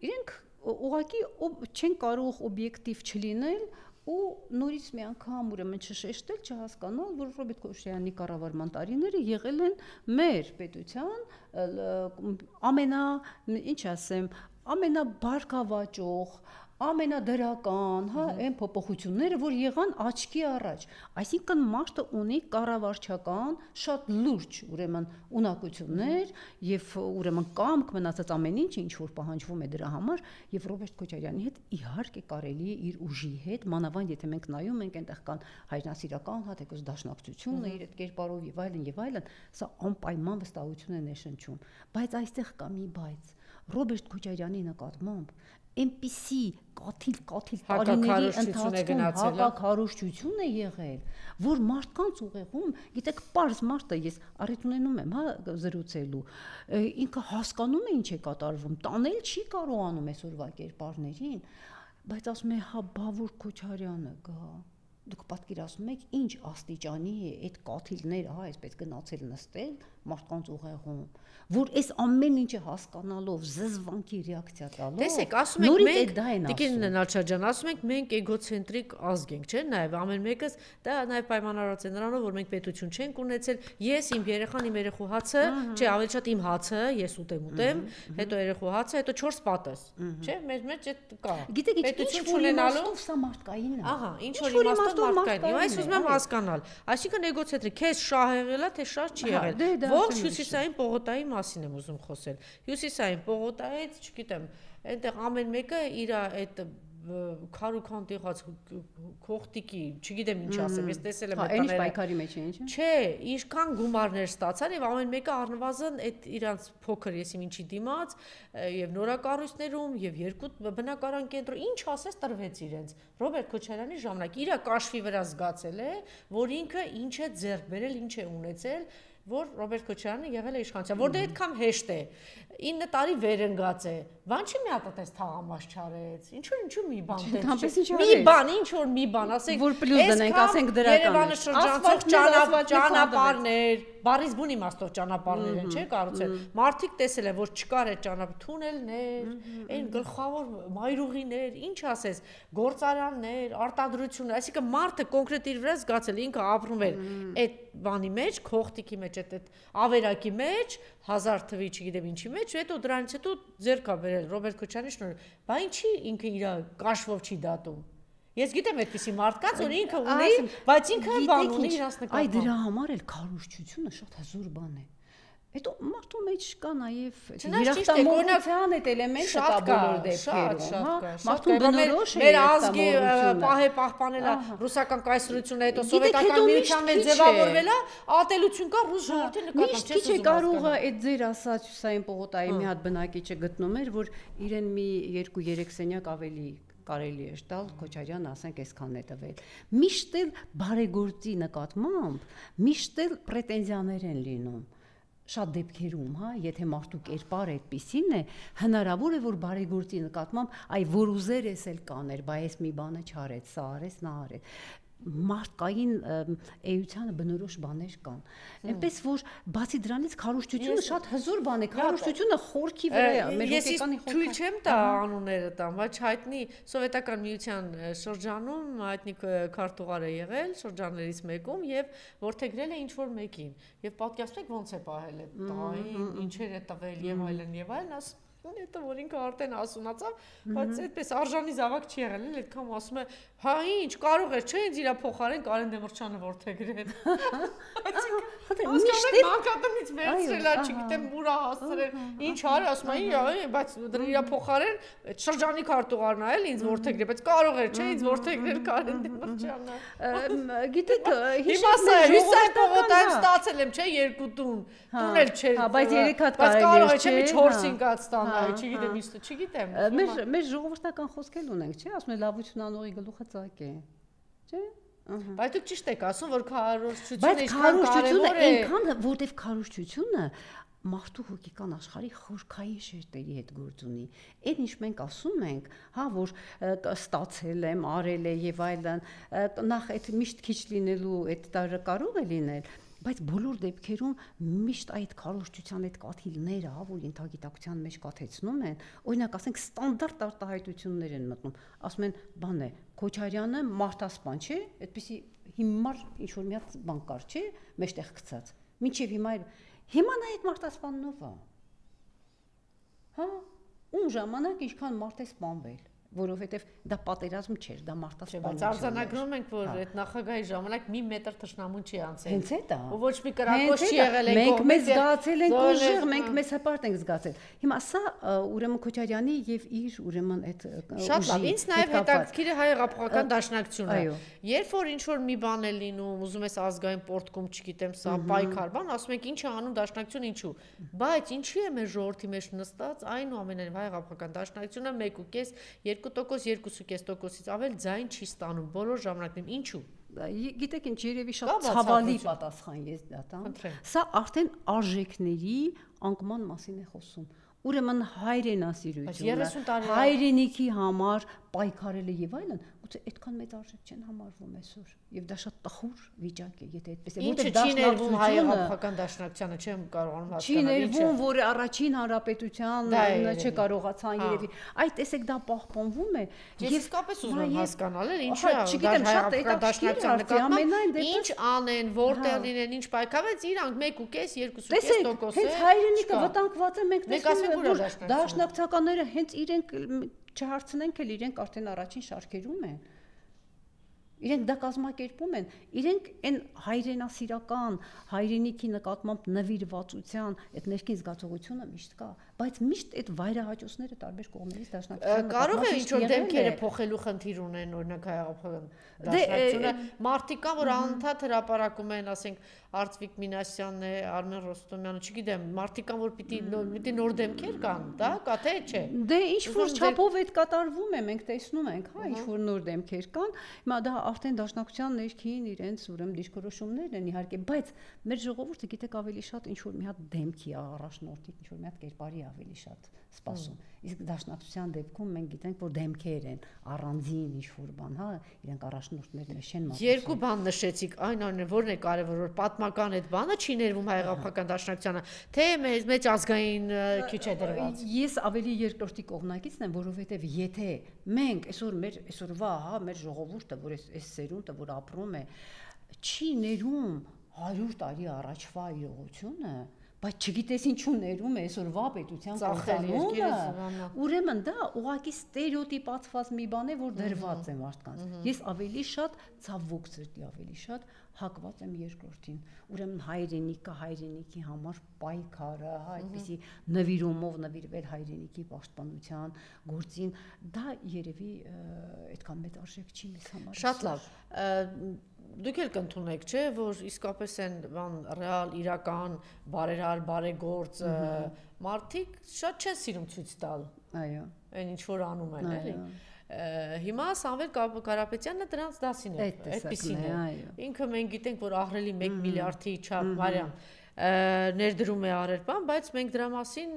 իրենք ուղղակի չեն կարող օբյեկտիվ չլինել ու նորից մի անգամ ուրեմն չշեշտել, չհասկանալ, որ Ռոբերտ Քոչարյանի կառավարման տարիները եղել են մեր պետության ամենաբարգավաճող, ամենադրական, հա, այն փոփոխությունները, որ եղան աչքի առաջ, այսինքն մարդը ունի կառավարչական շատ լուրջ ուրեմն ունակություններ եւ ուրեմն կամք մնացած ամեն ինչ որ պահանջվում է դրա համար եւ Ռոբերտ Քոչարյանի հետ իհարկե կարելի է իր ուժի հետ, մանավանդ եթե մենք նայում ենք այնտեղ կան հայրենասիրական, հա, թեկուզ դաշնակցությունը իր այդ կերպարով եւ այլն, սա անպայման վստահություն է ներշնչում, բայց այստեղ կա մի բայց Ռոբերտ Քոչարյանի նկատմամբ այնպիսի կաթիլ տարիների ընթացքում հակաքարոզչություն է եղել, որ մարդկանց ուղեղում, գիտեք, պարզ մարդը ես առիթ ունենում եմ, հա, զրուցելու, ինքը հասկանում է ինչ է կատարվում, տանել չի կարողանում այսօրվա կերպարներին, բայց ասում է, հա, բավոր Քոչարյանը գա, դուք պատկերացնում եք ինչ աստիճանի է այդ կաթիլները, հա, այսպես գնացել նստել մարդկանց ուղեղում, որ այս ամեն ինչը հասկանալով զզվանքի ռեակցիա տալով, տեսեք, ասում ենք մենք, Տիկին Նալչաջան, ասում ենք մենք էգոցենտրիկ ազգ ենք, չէ՞, նաև ամեն մեկս դա նաև պայմանավորված է նրանով, որ մենք պետություն չենք ունեցել, ես իմ երեխան, իմ երեխու հացը, չէ, ավելի շատ իմ հացը, ես ուտեմ, հետո երեխու հացը, հետո 4 պատս, չէ՞, մեր մեջ այդ կա։ Գիտեք, ինչ որ իմաստով սա մարդկային է։ Ահա, ինչ որ իմաստով մարդկային։ Այս ուզում եմ հասկանալ։ Այսինքն էգոցենտրիկ, քեզ շահ եղել է, թե շահ չի եղել։ Ողջ հյուսիսային պողոտայի մասին եմ ուզում խոսել։ Հյուսիսային պողոտայից, չգիտեմ, այնտեղ ամեն մեկը իր այդ քարուքան տեղած քողտիկի, չգիտեմ ինչ ասեմ, ես տեսել եմ այդ բաները։ Հա, այն պայքարի մեջ է, ինչ։ Չէ, ինչքան գումարներ ստացան եւ ամեն մեկը առնվազն այդ իրանց փոքր եսիմ ինչի դիմաց եւ նորակառույցներում եւ երկու բնակարան կենտրոն, ինչ ասես տրվեց իրենց։ Ռոբերտ Քոչարյանի ժամանակ իր կաշվի վրա զգացել է, որ ինքը ինչ է ձեռք բերել, ինչ է ունեցել որ Ռոբերտ Քոչարյանը եղել է իշխանության, որտեղ այդքան հեշտ է 9 տարի վերընկած է։ Բան չի մի հատ այդպես թաղամաս չարեց։ Ինչու մի բան տենց։ Մի բան, ինչ որ մի բան, ասենք, որ պլյուս դնենք, ասենք դրական։ Երևանը շրջանցող ճանապարհներ, բարից բուն իմաստով ճանապարհներ են, չէ՞, կառուցել։ Մարդիկ տեսել են, որ չկար այդ ճանապարհ, թունելներ, այն գլխավոր մայրուղիներ, ինչ ասես, գործարաններ, արտադրություններ, այսինքն մարդը կոնկրետ իր վրա զգացել, ինքը ապրում էր այդ բանի մեջ, քողտիկի մեջ, այդ ավերակի մեջ, 1000 թվի, չգիտեմ ինչի մեջ, հետո դրանից հետո ձեռք ա բերել Ռոբերտ Քոչարյանի շնորհիվ։ Բա ինչի ինքը իր կաշվով չի դատում։ Ես գիտեմ այդպիսի մարդկանց, որ ինքը ունի, բայց ինքը բան ունի իրանց նկատմամբ։ Այ դրա համար էլ քարոզչությունը շատ հզոր բան է։ Հետո մարդու մեջ կա նաև երախտամոռության այդ էլեմենտը կա բոլոր դեպքերում, հա։ Մարդու բնորոշ է մեր ազգի պահե պահպանել է ռուսական կայսրությունը, հետո սովետական միության մեջ ձևավորվել է, ատելություն կա ռուս ժողովրդի նկատմամբ։ Միշտ քիչ է կարող է այդ ձեր ասած Հյուսային Պողոտայի մի հատ բնակիչը գտնում էր, որ իրեն մի 2-3 սենյակ ավելի կարելի է տալ, Քոչարյանը ասենք այսքան է տվել։ Միշտ էլ բարեգործի նկատմամբ, միշտ էլ պրետենզիաներ են լինում։ Շատ դեպքերում, հա, եթե մարդու կերպարը այդպիսին է, հնարավոր է որ բարեգործի նկատմամբ, այ որ ուզեր էս էլ կաներ, բայ էս մի բանը չարեց, սա արեց, նա արեց։ Մարդկային էությանը բնորոշ բաներ կան։ Այնպես որ բացի դրանից քարոզչությունը շատ հզոր բան է, քարոզչությունը խորքի վրա է, մեր հոգեկանի խորքը։ Թույլ չեմ տա անունները տամ, բայց հայտնի սովետական միության շրջանում հայտնի քարտուղար է եղել շրջաններից մեկում եւ ворթեգրել է ինչ որ մեկին եւ պատկերացրեք ոնց է պահել է տային, ինչեր է տվել եւ այլն, հետո որ ինքը արդեն ասունացավ, բայց այդպես արժանի զավակ չի եղել, էլ այդքան ասում է, հա ինչ կարող է, չէ, ինձ իրա փոխարեն Կարեն Դեմիրճյանը ворթեգրել։ Միշտ մանկատումից վերցրել է, չգիտեմ, ուրա հասցրել, ինչ արի, ասում է, բայց դրա իրա փոխարեն շրջանի քարտուղարն է, ինձ ворթեգրել, բայց կարող էր, չէ, ինձ ворթեգրել Կարեն Դեմիրճյանը։ Գիտեք, հիմա սա Հյուսային Պողոտայում ստացել եմ, չէ, 2 տուն, տուն էլ չէ։ Հա, բայց 3 հատ բայց կարող է, չէ, մի 4 կարելի է։ ինքած ստանալ, չգիտեմ, չգիտեմ։ Մեր ժողովրդական խոսքել ունենք, չէ, ասում են լավություն անողի գլուխը ծակ է, չէ։ Բայց դուք ճիշտ եք ասում, որ քարոզչությունը բայց ինչքան կարևոր է։ այնքան, որտեվ քարոզչությունը մարդու հոգեկան աշխարհի խորքային շերտերի հետ գործ ունի։ Այն ինչ մենք ասում ենք, հա, որ ստացել եմ, արել է եւ այլն, նախ այդ միշտ քիչ լինելու այդ տարը կարող է լինել, բայց բոլոր դեպքերում միշտ այդ քարոզչության այդ կաթիլները, հա, որ ենթագիտակցության մեջ կաթեցնում են, օրինակ ասենք ստանդարտ արտահայտություններ են մտնում, ասում են, բան է, Քոչարյանը մարդասպան չէ, այդպիսի հիմար ինչ որ մի հատ բան կար, չէ, մեջտեղ գցած։ Մինչև հիմա նա այդ մարդասպանն ով է։ Հա, ում ժամանակ ինչքան մարդ է սպանվել, որովհետև դա պատերազմ չէր, դա մարդասպանություն էր։ Բայց արձանագրում ենք, որ այդ նախագահի ժամանակ մի մետր թշնամուն չի անցել։ Հենց է դա։ Ու ոչ մի կրակոց չի եղել այն կողմից։ Մենք մեզ զգացել ենք ուժեղ, մենք մեզ հպարտ ենք զգացել։ Հիմա սա ուրեմն Քոչարյանի եւ իր ուրեմն այդ շատ լավ, ինձ նաեւ հետաքրքիր է հայ հեղափոխական դաշնակցությունը։ Երբ որ ինչ որ մի բան է լինում, ուզում ես ազգային պորտկում, չգիտեմ, սա պայքար բան, ասում եք ինչ է անում դաշնակցությունը, ինչու։ Բայց ինչի է մեր ժողովրդի մեջ նստած այնուամենայնիվ հայ հեղափոխական դաշնակցությունը 1.5 2%-2.5%-ից ավել ձայն չի ստանում բոլոր ժամանակներում։ Ինչու։ Գիտեք ինչ, երևի շատ ցավալի պատասխան ես դա տամ։ Սա արդեն արժեքների անկման մասին է խոսում։ Ուրեմն հայրենասիրությունը, հայրենիքի համար պայքարելը եւ այլն, գուցե այդքան մեծ արժեք չեն համարվում այսօր։ Եվ դա շատ տխուր վիճակ է, եթե այդպես է, որտեղ դաշնակցությունը հայ հեղափոխական դաշնակցությունը չեմ կարողանում հասկանալ։ Չի ներվում, որ առաջին հանրապետության չկարողացան երևի։ Այ տեսեք դա պահպանվում է։ Ես իսկապես ուզում եմ հասկանալ, ինչու է չգիտեմ, շատ հետաքրքիր դաշնակցության ինչ անեն, որտեղ լինեն, ինչ պայքարվեց, իրանք 1.5-2.5% է։ Հենց հայրենիքը վտանգված է, մենք տեսնում ենք դաշնակցականները հենց իրենք չհարցնենք էլ իրենք արդեն առաջին շարքերում են։ Իրենք դա կազմակերպում են, իրենք այն հայրենասիրական, հայրենիքի նկատմամբ նվիրվածության այդ ներքին զգացողությունը միշտ կա, բայց միշտ այդ վայրահաճոցները տարբեր կողմերից դաշնակցության կարող է ինչ-որ դեմքերը փոխելու խնդիր ունեն, օրինակ հայահեղափոխական դաշնակցությունը, մարդիկ կան, որ անընդհատ հրապարակում են, ասենք Արծվիկ Մինասյանն է, Արմեն Ռոստոմյանը, չգիտեմ, մարդիկ կան, որ պիտի նոր դեմքեր կան, դա կա թե չէ։ Դե ինչ որ չափով այդ կատարվում է, մենք տեսնում ենք, հա, ինչ որ նոր դեմքեր կան, հիմա դա արդեն դաշնակցության ներքին իրենց ուրեմն դիրքորոշումներն են իհարկե, բայց մեր ժողովուրդը գիտեք ավելի շատ ինչ որ մի հատ դեմքի առաջնորդի, ինչ որ մի հատ կերպարի ավելի շատ սպասում։ Իսկ դաշնակցության դեպքում մենք գիտենք, որ դեմքեր են, առանձին ինչ որ բան, հա, իրենք առաջնորդներ մեզ չեն մատուցում։ Երկու բան նշեցիք, այն որն է կարևոր, որ պատմական այդ բանը չի ներվում հայահեղափոխական դաշնակցությանը, թե մեծ ազգային քիչ է դրված։ Ես ավելի երկրորդի կողմնակիցն եմ, որովհետև եթե մենք այսօր մեր այսօրվա, հա, մեր ժողովուրդը, որ այս սերունդը, որ ապրում է, չի ներում 100 տարի առաջվա իրողությունը, բայց չգիտես ինչու ներում է այսօրվա պետության կործանումը, ուրեմն դա ուղղակի ստերեոտիպացված մի բան է, որ դրված է մարդկանց։ Ես ավելի շատ ցավոք սրտի ավելի շատ հակված եմ երկրորդին։ Ուրեմն հայրենիքը, հայրենիքի համար պայքարը, հա, այդպիսի նվիրումով նվիրվել հայրենիքի պաշտպանության գործին, դա երևի այդքան մեծ արժեք չի մեզ համար։ Շատ լավ։ Դուք էլ կընդունեք, չէ, որ իսկապես են բան ռեալ, իրական, բարերար, բարեգործ մարդիկ շատ չեն սիրում ցույց տալ։ Այո։ Այն ինչ որ անում են, էլի։ Հիմա Սամվել Կարապետյանը դրանց դասին է, այդպեսին է։ Ինքը մենք գիտենք, որ ահռելի 1 միլիարդի չափ Մարիամ ներդրում է արել բան, բայց մենք դրա մասին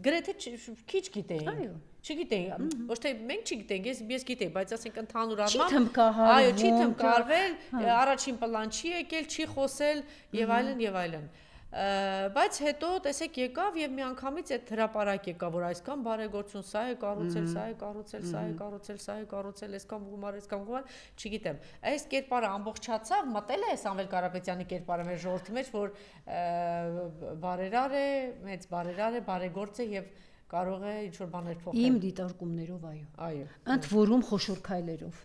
գրեթե քիչ գիտեինք։ Չգիտեի, ոչ թե մենք չգիտենք, ես գիտեի, բայց ասենք ընդհանուր առմամբ, այո, չի թմկարվել, առաջին պլան չի եկել, չի խոսել եւ այլն եւ այլն։ Բայց հետո տեսեք եկավ եւ միանգամից այդ հրապարակ եկավ, որ այսքան բարեգործություն, սա է կառուցել, սա է կառուցել, սա է կառուցել, սա է կառուցել, այսքան գումար, չգիտեմ։ Այս կերպարը ամբողջացավ, մտել է Սամվել Կարապետյանի կերպարը մեր ժողովրդի մեջ, որ բարերար է, մեծ բարերար է, բարեգործ է եւ կարող է ինչ-որ բաներ փոխել։ Իմ դիտարկումներով այո։ Այո։ Ընդ որում խոշոր քայլերով։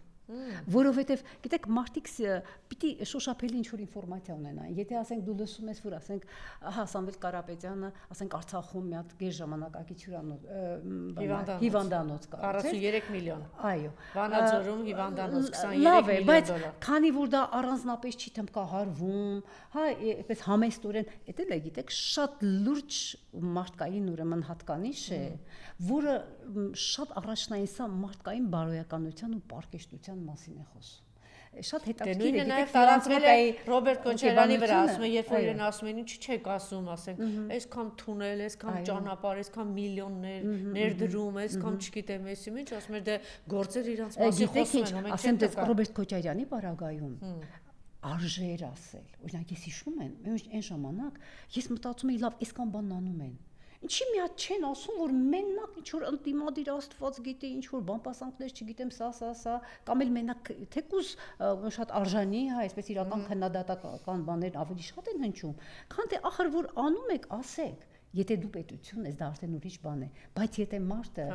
Որովհետև գիտեք մարդիկ պիտի շոշափելի ինչ-որ ինֆորմացիա ունենան։ Եթե ասենք դու լսում ես, որ ասենք հա Սամվել Կարապետյանը, ասենք Արցախում մի հատ գեր ժամանակակից հիվանդանոց կա։ 43 միլիոն։ Այո։ Վանաձորում հիվանդանոց 23 լավ է, միլիոն բայց դոլար։ քանի որ դա առանձնապես չի թմկահարվում, հա, այդպես համեստորեն, դա էլ է գիտեք, շատ լուրջ մարդկային ուրեմն հատկանիշ է, որը շատ առաջնային սա մարդկային բարոյականության ու պարկեշտության մասին է խոսում։ Շատ հետաքրքիր է, գիտեք, տարածվել է Ռոբերտ Քոչարյանի վրա, ասում են, երբ որ իրեն ասում են, ինչի՞ չեք ասում, ասենք, այսքան թունել, այսքան ճանապարհ, այսքան միլիոններ ներդրում, այսքան չգիտեմ, էսի ինչ, ասում են, դե գործեր իրանց մասին խոսում են, մենք ասեմ, դες Ռոբերտ Քոչարյանի բարագայում արժեր ասել։ Օրինակ ես հիշում եմ, այն ժամանակ ես մտածում էի, լավ, այսքան բան անում են։ Ինչի՞ մի հատ չեն ասում, որ մենակ ինչ որ ընտիմադիր Աստված գիտի, ինչ որ բանպասանքներ, չգիտեմ, սա, կամ էլ մենակ թեկուզ շատ արժանի, հա, այսպես իրական քննադատական բաներ ավելի շատ են հնչում, քան թե ախր որ անում եք, ասեք։ Եթե դու պետություն ես, դա արդեն ուրիշ բան է, բայց եթե մարդը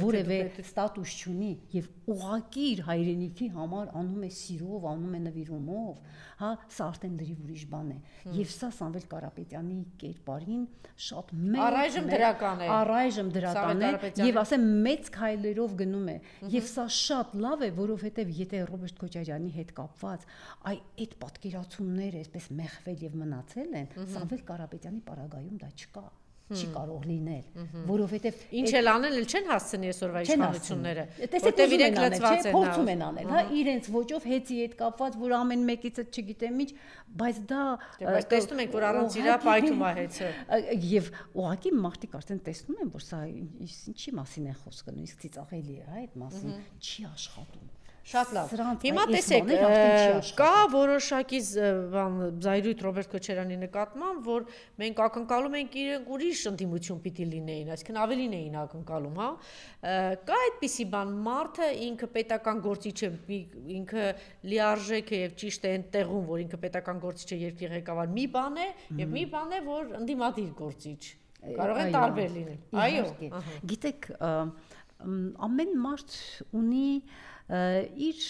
որևէ ստատուս չունի եւ ուղղակի իր հայրենիքի համար անում է սիրով, անում է նվիրումով, հա, սա արդեն դրիվ ուրիշ բան է։ Եվ սա Սամվել Կարապետյանի կերպարին շատ առայժմ դրական է եւ ասեմ մեծ քայլերով գնում է։ Եվ սա շատ լավ է, որովհետեւ եթե Ռոբերտ Քոչարյանի հետ կապված այդ պատկերացումները այսպես մեղվել եւ մնացել են, Սամվել Կարապետյանի պարագայում դա չկա։ Չի կարող լինել, որովհետև ինչ էլ անել, չեն հասցնի այսօրվա իշխանությունները, որտեղ իրենք լծված են, փորձում են անել, հա, իրենց ոճով հեծի հետ կապված, որ ամեն մեկից չգիտեմ ինչ, բայց դա բայց տեսնում ենք, որ առանց իրա պայթում է հեծը։ Եվ ուղղակի մարդիկ արդեն տեսնում են, որ սա ինչի մասին է խոսքը, նույնիսկ ծիծաղելի է, հա, այդ մասին չի աշխատում։ Շատ լավ։ Հիմա տեսեք, կա որոշակի զայրույթ Ռոբերտ Քոչարյանի նկատմամբ, որ մենք ակնկալում ենք իրենք ուրիշ ընդդիմություն պիտի լինեին, այսինքն ավելին էին ակնկալում, հա։ Կա այդպիսի բան, մարդը ինքը պետական գործիչ է, ինքը լիարժեք է եւ ճիշտ է այն տեղում, որ ինքը պետական գործիչ է, երկրի ղեկավար, մի բան է եւ մի բան է, որ ընդդիմադիր գործիչ։ Կարող է տարբեր լինել։ Այո։ Գիտեք, ամեն մարդ ունի իր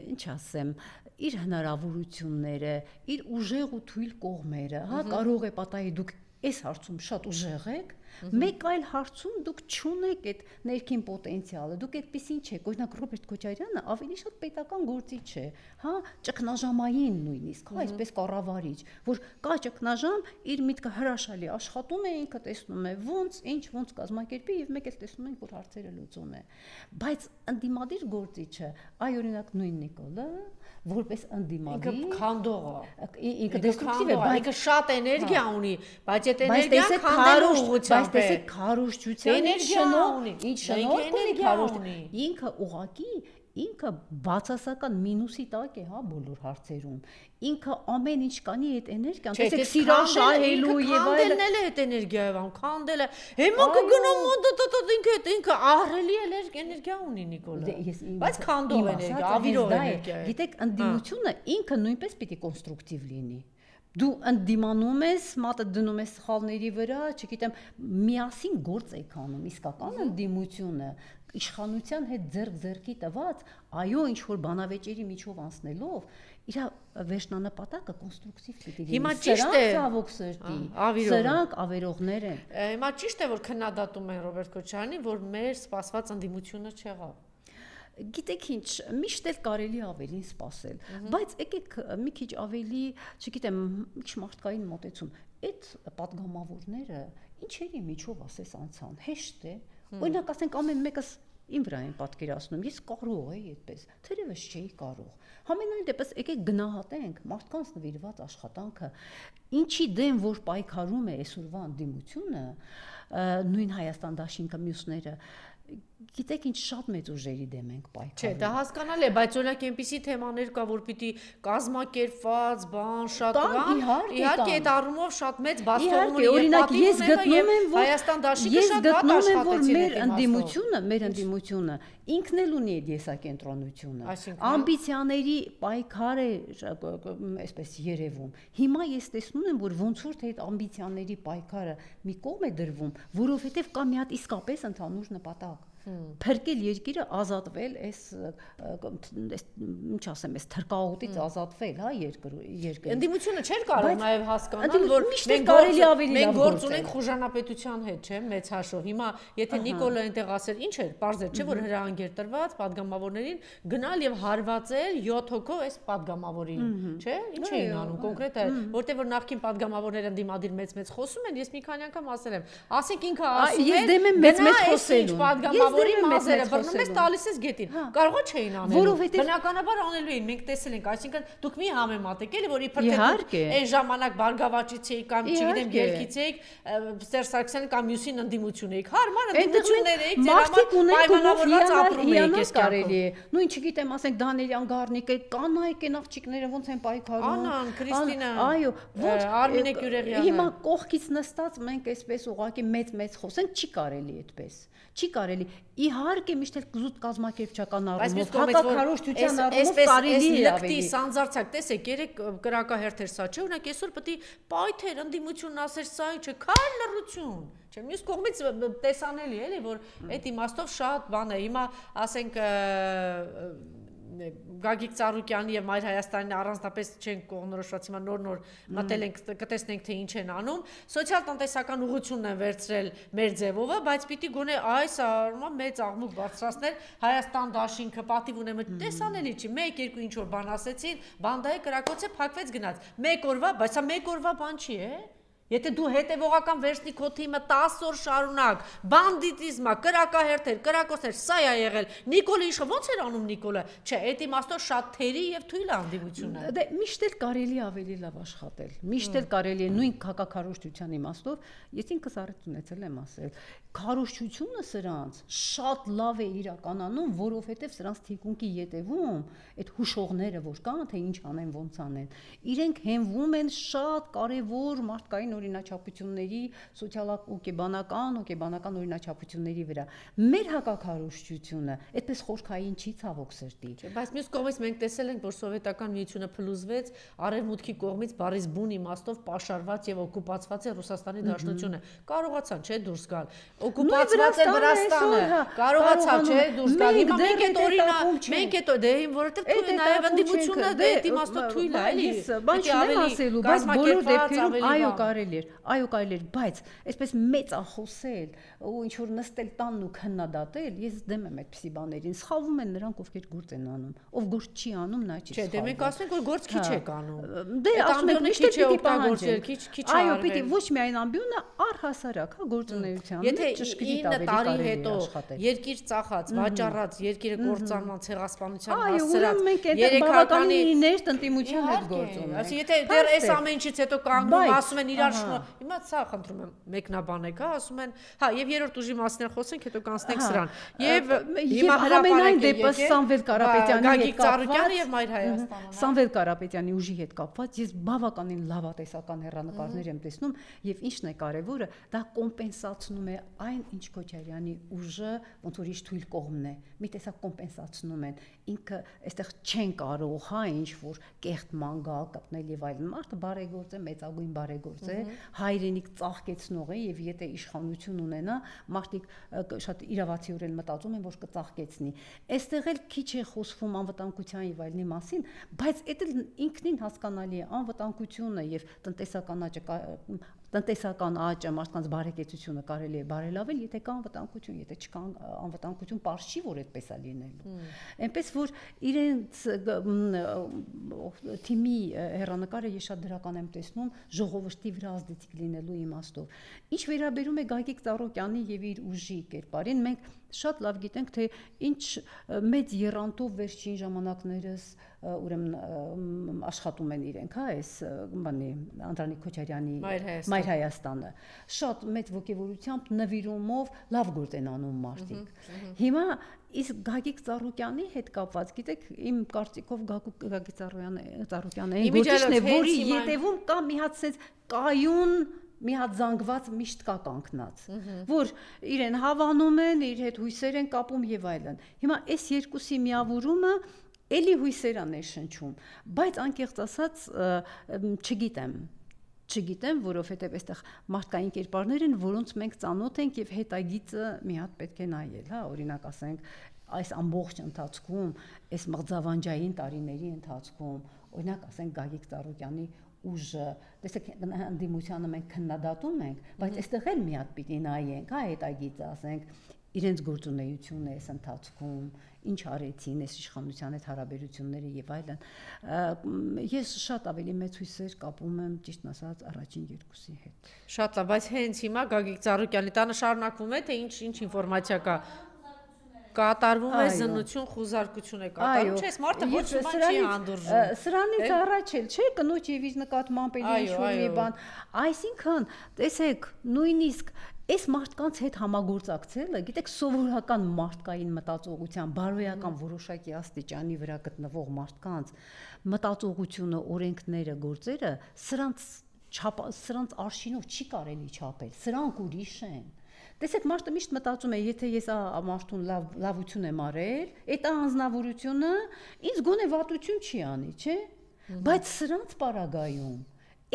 ինչ ասեմ, իր հնարավորությունները, իր ուժեղ ու թույլ կողմերը, հա, կարող է պատահի դուք այս հարցում շատ ուժեղ եք, մեկ այլ հարցում դուք չունեք այդ ներքին պոտենցիալը, դուք այդպեսին չեք, օրինակ Ռոբերտ Քոչարյանը ավելի շատ պետական գործիչ է, հա, ճգնաժամային նույնիսկ, հա, այսպես կառավարիչ, որ կա ճգնաժամ, իր միտքը հրաշալի աշխատում է, ինքը տեսնում է ոնց կազմակերպի եւ մեկ էլ տեսնում ենք, որ հարցերը լուծում է, բայց ընդդիմադիր գործիչը, այ օրինակ նույն Նիկոլը, որպես ընդդիմադիր, ինքը քանդող է, ինքը դեստրուկտիվ է, բայց ինքը շատ էներգիա ունի, բայց այդ էներգիան քանդելու ուղղությամբ է, բայց քարոզչության ինչ շնորհք ունի քարոզչությունը, ինքը ուղակի ինքը բացասական մինուսի տակ է, հա, բոլոր հարցերում։ Ինքը ամեն ինչ կանի այդ էներգիան, տեսեք սիրան շահելու եւ այլն։ Քանդելն էլ է այդ էներգիայով, քանդելը։ Հիմա կգնում ինքը ահռելի էներգիա ունի Նիկոլը։ Բայց քանդող էներգիա, ավիրող էներգիա է։ Գիտեք, ընդդիմությունը ինքը նույնպես պիտի կոնստրուկտիվ լինի։ Դու ընդդիմանում ես, մատը դնում ես սխալների վրա, չգիտեմ, միասին գործ եք անում, իսկական ընդդիմությունը իշխանության հետ ձեռք-ձեռքի տված, այո, ինչ որ բանավեճերի միջով անցնելով, իր վերջնանպատակը կոնստրուկտիվ պիտի լինի։ Հիմա ճիշտ է, ցավոք սրտի, սրանք ավերողներ են։ Հիմա ճիշտ է, որ քննադատում են Ռոբերտ Քոչարյանին, որ մեր սպասված ընդդիմությունը չեղավ։ Գիտեք ինչ, միշտ էլ կարելի ավելին սпасել, բայց եկեք մի քիչ ավելի, չգիտեմ, ինչ մարդկային մոտեցում։ Այդ падգամավորները ինչերի միջով ասես անցան, հեշտ է։ Օրինակ ասենք ամեն մեկս իմ վրա են պատկերացնում, ես կարող եի այդպես, թերևս չէի կարող։ Համենայն դեպս եկեք գնահատենք մարդկանց նվիրված աշխատանքը, ինչի դեմ որ պայքարում է այսօրվա ընդդիմությունը, նույն Հայաստան դաշինքը մյուսները, գիտեք ինչ շատ մեծ ուժերի դեմ ենք պայքարում։ Չէ, դա հասկանալի է, բայց օրինակ այնպիսի թեմաներ կա, որ պիտի կազմակերպված, բան, շատ բան, իհարկե այդ առումով շատ մեծ բաստողում ունի։ Օրինակ ես գտնում եմ, որ Հայաստան դաշինքը շատ վատ աշխատեցին մեր ընդդիմությունը ինքն էլ ունի այդ եսակենտրոնությունը։ Ամբիցիաների պայքար է այսպես երևում։ Հիմա ես տեսնում եմ, որ ոնց որ թե այդ ամբիցիաների պայքարը մի կողմ է դրվում, որովհետև կա մի հատ իսկապես ընդհանուր նպատակ։ Փրկել երկիրը, ազատվել այս ինչ ասեմ, այս թրկաղուտից ազատվել, հա, երկրի։ Ընդդիմությունը չէր կարող նաև հասկանալ, որ մենք գործ ունենք խուժանապետության հետ, չէ՞, մեծ հաշվով։ Հիմա եթե Նիկոլը այնտեղ ասեր, ինչ էր, պարզ էր, չէ՞, որ հրահանգ էր տրված падգամավորներին գնալ եւ հարվածել 7 հոգով այս падգամավորին, չէ՞։ Ինչ էին անում կոնկրետ է, որտեղ որ նախկին падգամավորները ընդդիմադիր մեծ խոսում են, ես մի քանի անգամ ասել եմ, ասենք ինքը ասում է, ես դեմ եմ մեծ խոսելու։ Падգամավորի մազերը բռնում ես, տալիս ես գետին։ Կարող չէին անել։ Բնականաբար անելու էին, մենք տեսել ենք, այսինքն դուք մի համեմատեք, էլի որ իբր թե այն ժամանակ Բարգավաճից էիք կամ չգիտեմ Գելքից էիք, Սերժ Սարգսյանը կամ մյուսին ընդդիմություն էիք։ Հարմար ընդդիմություններ էիք, ձեր համար պայմանավորված ապրում էիք այս կարելի է։ Նույն չգիտեմ, ասենք Դանիելյան Գառնիկը, կանայք են աղջիկները ոնց են պայքարում։ Անան, Քրիստինա։ Այո, ոնց Արմինե Գյուրեղյանը։ Հիմա կողքից նստած մենք այսպես ուղակի մեծ խոսենք, չի կարելի այդպես։ Չի կարելի։ Իհարկե միշտ էլ զուտ կազմակերպչական առումով, հակակարողության առումով կարելի է ավելի։ Սանձարցակ, տեսեք, երեք կրակահերթեր սա չէ, օրինակ այսօր պետք է պայթեր ընդդիմությունն ասեր սա ինչ է, քայլ լռություն։ Չէ, մյուս կողմից տեսանելի էլի, որ այդ իմաստով շատ բան է։ Հիմա ասենք Գագիկ Ծառուկյանի եւ Մայր Հայաստանի առանձնապես չեն կողմնորոշված, հիմա նոր մտել ենք, կտեսնենք թե ինչ են անում, սոցիալ-տնտեսական ուղղությունն են վերցրել մեր ձևովը, բայց պիտի գոնե այս առումով մեծ աղմուկ բարձրացներ Հայաստան դաշինքը պատիվ ունեմ, տեսանելի չի, 1-2 ինչ որ բան ասեցին, բանդայի կրակոցը փակվեց գնաց, մեկ օրվա, բայց սա մեկ օրվա բան չի է։ Եթե դու հետևողական վերցնի քո թիմը 10 օր շարունակ, բանդիտիզմա, կրակահերթեր, կրակոցներ, սա է եղել։ Նիկոլը իշխը ո՞նց էր անում Նիկոլը։ Չէ, այդ իմաստով շատ թերի եւ թույլ է ընդդիմությունը։ Դե միշտ էլ կարելի ավելի լավ աշխատել։ Միշտ էլ կարելի է նույն հակակարողության իմաստով, ես ինքս առիթ ունեցել եմ ասել, քարոզչությունը սրանց շատ լավ է իրականանում, որովհետեւ սրանց թիկունքի ետևում այդ հուշողները որ կան, թե ինչ անեն, ոնց անեն, իրենք հենվում են շատ կարևոր մարդկային օրինաչափությունների, սոցիալ-հոգեբանական օրինաչափությունների վրա։ Մեր հակակարողությունը այդպես խորքային չի ցավոք սրտի։ Բայց մյուս կողմից մենք տեսել ենք, որ սովետական միությունը փլուզվեց, արևմուտքի կողմից բարիս բուն իմաստով պաշարված եւ օկուպացված է Ռուսաստանի Դաշնությունը։ Կարողացան, չէ, դուրս գալ։ Օկուպացված է Վրաստանը։ Կարողացավ, չէ, դուրս գալ։ Հիմա մենք այդ օրինակ, մենք այդ դե որովհետեւ թույլ նաեւ ընդդիմությունը դե այդ իմաստով թույլ է, էլի։ Բան չեմ ասելու, բայց բոլոր դեպքերում այո կարելի կարելի էր, այո կարելի էր, բայց այսպես մեծախոսել ու ինչ որ նստել տանն ու քննադատել, ես դեմ եմ այդպիսի բաներին։ Սխալվում են նրանք, ովքեր գործ են անում, ով գործ չի անում, նա չի Չէ, դե մենք ասենք որ գործ քիչ եք անում։ Դե ասում ենք միշտ պիտի պահանջել, քիչ այո, պիտի ոչ միայն ամբիոնը առհասարակ, գործունեության մեջ ճշգրիտ ավելի կարելի է աշխատել։ Երկիր ծախած, վաճառած, երկիրը կործանման ցեղասպանության Այո, հասցրած, ուրեմն մենք այդ բավականին ներտնտիմության հետ գործ ունենք։ Այսինքն եթե դեռ այս ամեն ինչից հետո կանգնում ասում են իրար շնորհ, հիմա սա խնդրում եմ մեկնաբանեք, հա, ասում են, հա, եւ երրորդ ուժի մասին խոսենք, հետո կանցնենք սրան։ Եվ հիմա համենայն դեպս Սամվել Կարապետյանի հետ Ծառուկյանը եւ Մայր Հայաստանը։ Սամվել Կարապետյանի ուժի հետ կապված ես բավականին լավատեսական հեռանկարներ եմ տեսնում եւ ինչն է կարեւորը, դա կոմպենսացնում է այն ինչ Քոչարյանի ուժը ոնց որ իշ թույլ կողմն է։ Մի տեսակ կոմպենսացնում են, ինքը այստեղ չեն կարող, հա, ինչ որ կեղտ մանգալ կպնել եւ այլն։ Մարդը բարեգործ է, մեծագույն բարեգործ է, հայրենիք ծաղկեցնող է եւ եթե իշխանություն ունենա, մարդիկ շատ իրավացիորեն մտածում են, որ կծաղկեցնի։ Այստեղ էլ քիչ է խոսվում անվտանգության եւ այլնի մասին, բայց դա ինքնին հասկանալի է, անվտանգությունը եւ տնտեսական աճը, մարդկանց բարեկեցությունը կարելի է բարելավել, եթե կա անվտանգություն, եթե չկա անվտանգություն, պարզ չի, որ այդպես է լինելու։ Այնպես որ իրենց թիմի հեռանկարը ես շատ դրական եմ տեսնում ժողովրդի վրա ազդեցիկ լինելու իմաստով։ Ինչ վերաբերում է Գագիկ Ծառուկյանի եւ իր ուժի կերպարին, մենք շատ լավ գիտենք, թե ինչ մեծ եռանտով վերջին ժամանակներս ուրեմն աշխատում են իրենք, հա, այս բանի Անդրանիկ Քոչարյանի Մայր Հայաստանը, շատ մեծ ոգևորությամբ, նվիրումով լավ գործ են անում մարդիկ։ Հիմա իսկ Գագիկ Ծառուկյանի հետ կապված, գիտեք, իմ կարծիքով Գագիկ Ծառուկյանը այն գործիչն է, որի ետևում կա մի հատ sense կայուն մի հատ զանգված միշտ կա կանգնած, որ իրեն հավանում են, իր հետ հույսեր են կապում եւ այլն։ Հիմա այս երկուսի միավորումը էլի հույսեր է ներշնչում, բայց անկեղծ ասած չգիտեմ, որովհետեւ այստեղ մարդկային կերպարներ են, որոնց մենք ծանոթ ենք եւ հետագիծը մի հատ պետք է նայել, հա, օրինակ ասենք այս ամբողջ ընթացքում, այս մղձավանջային տարիների ընթացքում, օրինակ ասենք Գագիկ Ծառուկյանի ուժը, տեսեք, ընդդիմությանը մենք քննադատում ենք, բայց այստեղ էլ մի հատ պիտի նայենք, հա, հետագիծը, ասենք, իրենց գործունեությունը այս ընթացքում, ինչ արեցին, այս իշխանության հետ հարաբերությունները եւ այլն։ Ես շատ ավելի մեծ հույսեր կապում եմ, ճիշտն ասած, առաջին երկուսի հետ։ Շատ լավ, բայց հենց հիմա Գագիկ Ծառուկյանի տանը շարունակվում է, թե ինչ ինֆորմացիա կա։ Կատարվում է զննություն, խուզարկություն է կատարվում, չէ՞, մարդը ոչ մի բան չի անդուրժում։ Սրանից առաջ էլ չէ, կնոջ եւ իր նկատմամբ էլ ինչ-որ մի բան։ Այսինքն, տեսեք, նույնիսկ այս մարդկանց հետ համագործակցելը, գիտեք, սովորական մարդկային մտածողության, բարոյական որոշակի աստիճանի վրա գտնվող մարդկանց մտածողությունը, օրենքները, գործերը, սրանց արշինով չի կարելի չափել, սրանք ուրիշ են։ Տեսեք, մարդը միշտ մտածում է, եթե ես մարդուն լավություն եմ արել, այդ անձնավորությունը ինձ գոնե վատություն չի անի, չէ՞։ Բայց սրանց պարագայում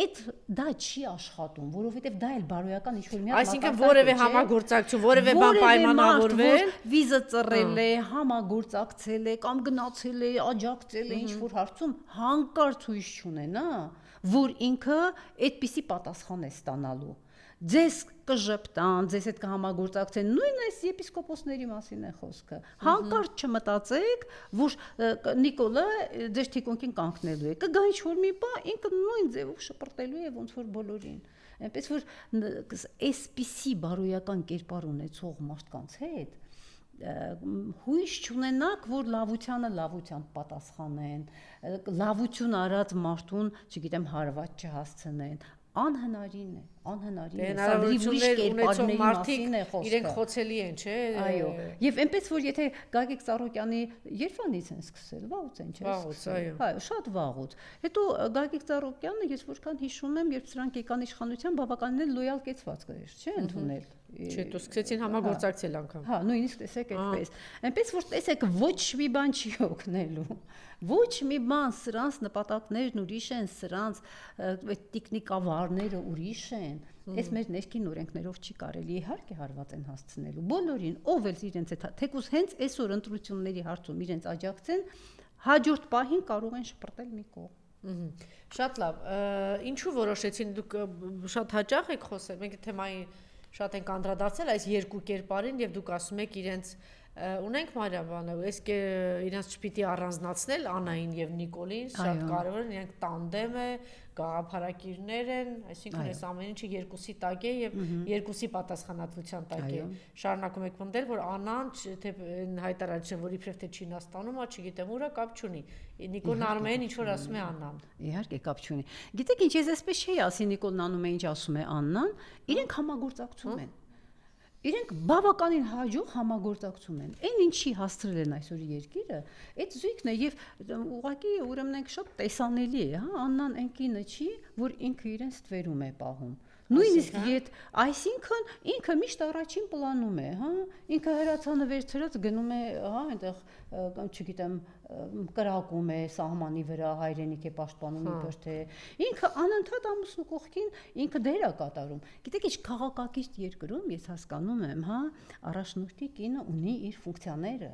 դա չի աշխատում, որովհետև դա էլ բարոյական ինչ-որ մի հատ այսինքն որևէ համագործակցություն, որևէ բան պայմանավորվել, վիզը ծռել է, համագործակցել է կամ գնացել է, աջակցել է ինչ-որ հարցում, հանկարծ հույս չունենա, որ ինքը այդպիսի պատասխան է ստանալու։ Ձեզ կժպտան, ձեզ հետ կհամագործակցեն, նույն այս եպիսկոպոսների մասին է խոսքը։ Հանկարծ չմտածեք, որ Նիկոլը ձեր թիկունքին կանգնելու է։ Կգա ինչ-որ մի բան, ինքը նույն ձևով շպրտելու է ոնց որ բոլորին։ Այնպես որ այսպիսի բարոյական կերպար ունեցող մարդկանց հետ հույս չունենաք, որ լավության պատասխանեն, լավություն արած մարդուն, չգիտեմ, հարված չհասցնեն, անհնարին է, հնարավորություններ ունեցող մարդիկ իրենք խոցելի են, չէ։ Այո, եւ այնպես որ եթե Գագիկ Ծառուկյանի երբանից են սկսել, վաղուց են, չէ։ Վաղուց, այո։ Այո, շատ վաղուց։ Հետո Գագիկ Ծառուկյանը, ես որքան հիշում եմ, երբ սրանք եկան իշխանության, բավականին լոյալ կեցվածք էր, չէ, ընդունել։ Չէ, դու սկսեցին համագործակցել անգամ։ Հա, նույնիսկ տեսեք այդպես։ Այնպես որ տեսեք, ոչ մի բան չի օգնելու։ Ոչ մի բան, սրանց նպատակներն ուրիշ են, սրանց այդ տեխնիկավարները ուրիշ են։ Այս մեր ներքին օրենքներով չի կարելի, իհարկե հարված են հասցնելու բոլորին, ով էլ իրենց հետ, թեկուզ հենց այսօր ընտրությունների հարցում իրենց աջակցեն, հաջորդ պահին կարող են շպրտել մի կողմ։ Շատ լավ։ Ինչու որոշեցին դուք շատ հաճախ եք խոսել, մենք թեմայի շատ ենք անդրադարձել այս երկու կերպարին եւ դուք ասում եք իրենց ունենք Մարիամանը, այս իրենց չպիտի առանձնացնել Աննային եւ Նիկոլին, շատ կարևոր է, իրենք տանդեմ է, գաղափարակիրներ են, այսինքն այս ամեն ինչը երկուսի տակ է եւ երկուսի պատասխանատվության տակ է։ Շարունակում եք պնդել, որ Աննան թե հայտարարություն, որ իբրև թե Չինաստանում է, չգիտեմ ուր է, կապ չունի։ Նիկոլն Արմեն ինչ որ ասում է Աննան։ Իհարկե կապ չունի։ Գիտեք ինչ, ես այսպես չի ասի Նիկոլն անում է ինչ ասում է Աննան, իրենք համագործակցում են։ Իրենք բավականին հաջող համագործակցում են։ Այն ինչի հասցրել են այսօր երկիրը, այդ զույգն է եւ ուղղակի ուրեմն ենք շատ տեսանելի է, հա, Աննան այն կինը չի, որ ինքը իրեն ստվերում է պահում։ Նույնիսկ իդ, այսինքն ինքը միշտ առաջին պլանում է, հա, ինքը հրացանը վերցրած գնում է, հա, այնտեղ, չգիտեմ, կրակում է սահմանի վրա, հայրենիք է պաշտպանում իբր թե ինքը անընդհատ ամուսնու կողքին ինքը դեր է կատարում։ Գիտեք ինչ քաղաքակիրթ երկրում ես հասկանում եմ, հա, առաջնորդի կինը ունի իր ֆունկցիաները,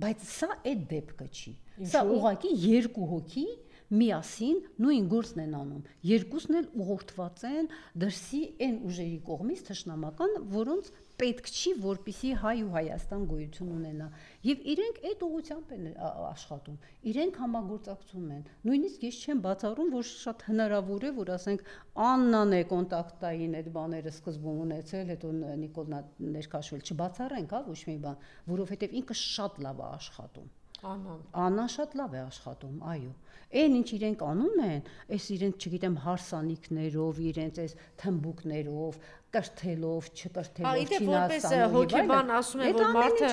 բայց սա այդ դեպքը չի։ Սա ուղղակի երկու հոգի միասին նույն գործն են անում։ Երկուսն էլ ուղղորդված են դրսի այն ուժերի կողմից թշնամական, որոնց պետք չի, որպեսզի Հայ ու Հայաստան գոյություն ունենա։ Եվ իրենք այդ ուղղությամբ են աշխատում։ Իրենք համագործակցում են։ Նույնիսկ ես չեմ բացառում, որ շատ հնարավոր է, որ ասենք Աննան է կոնտակտային այդ բաները սկզբում ունեցել, հետո Նիկոլն ներքաշվել, չբացառենք, հա, ոչ մի բան, որովհետև ինքը շատ լավ է աշխատում։ Աննան շատ լավ է աշխատում, այո։ Այն ինչ իրենք անում են, այս իրենց, չգիտեմ, հարսանիքներով, իրենց այս թմբուկներով, կրթելով, չկրթելով, Չինաստանով, հոգեբան ասում են, որ մարդը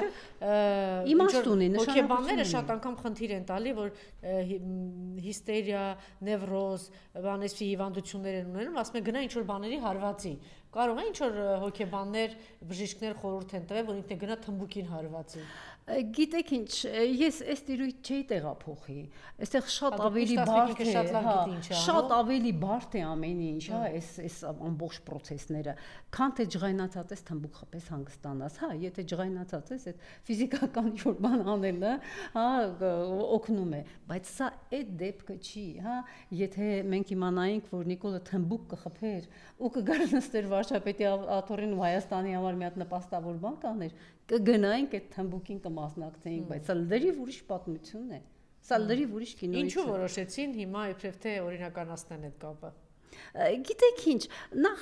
իմաստ ունի, հոգեբանները շատ անգամ խնդիր են տալի, որ հիստերիա, նևրոզ, բանեսի հիվանդություններ են ունենում, ասում են գնա ինչ որ բաների հարվածի։ Կարող է ինչ որ հոգեբաններ, բժիշկներ խորհուրդ են տվել, որ ինքն գնա թմբուկին հարվածի։ Գիտեք ինչ, ես այս տիրույթ չէի տեղափոխի։ Այստեղ շատ ավելի բարդ է, շատ ավելի բարդ է ամեն ինչ, հա, այս ամբողջ process-ները, քան թե ջղայնացած ես թմբուկ խփես հանգստանաս, հա, եթե ջղայնացած ես, այդ ֆիզիկական ինչ-որ բան անելը, հա, օգնում է, բայց սա այդ դեպքը չի, հա, եթե մենք իմանայինք, որ Նիկոլը թմբուկ կխփեր ու կգար նստեր վարչապետի աթոռին ու Հայաստանի համար մի հատ նպաստավոր բան կաներ, կգնայինք այդ թմբուկին կմասնակցեինք, բայց սա լրիվ ուրիշ պատմություն է։ Սա լրիվ ուրիշ կինոյից է։ Ինչու որոշեցին հիմա իբրև թե օրինականացնեն այդ կապը։ Գիտեք ինչ, նախ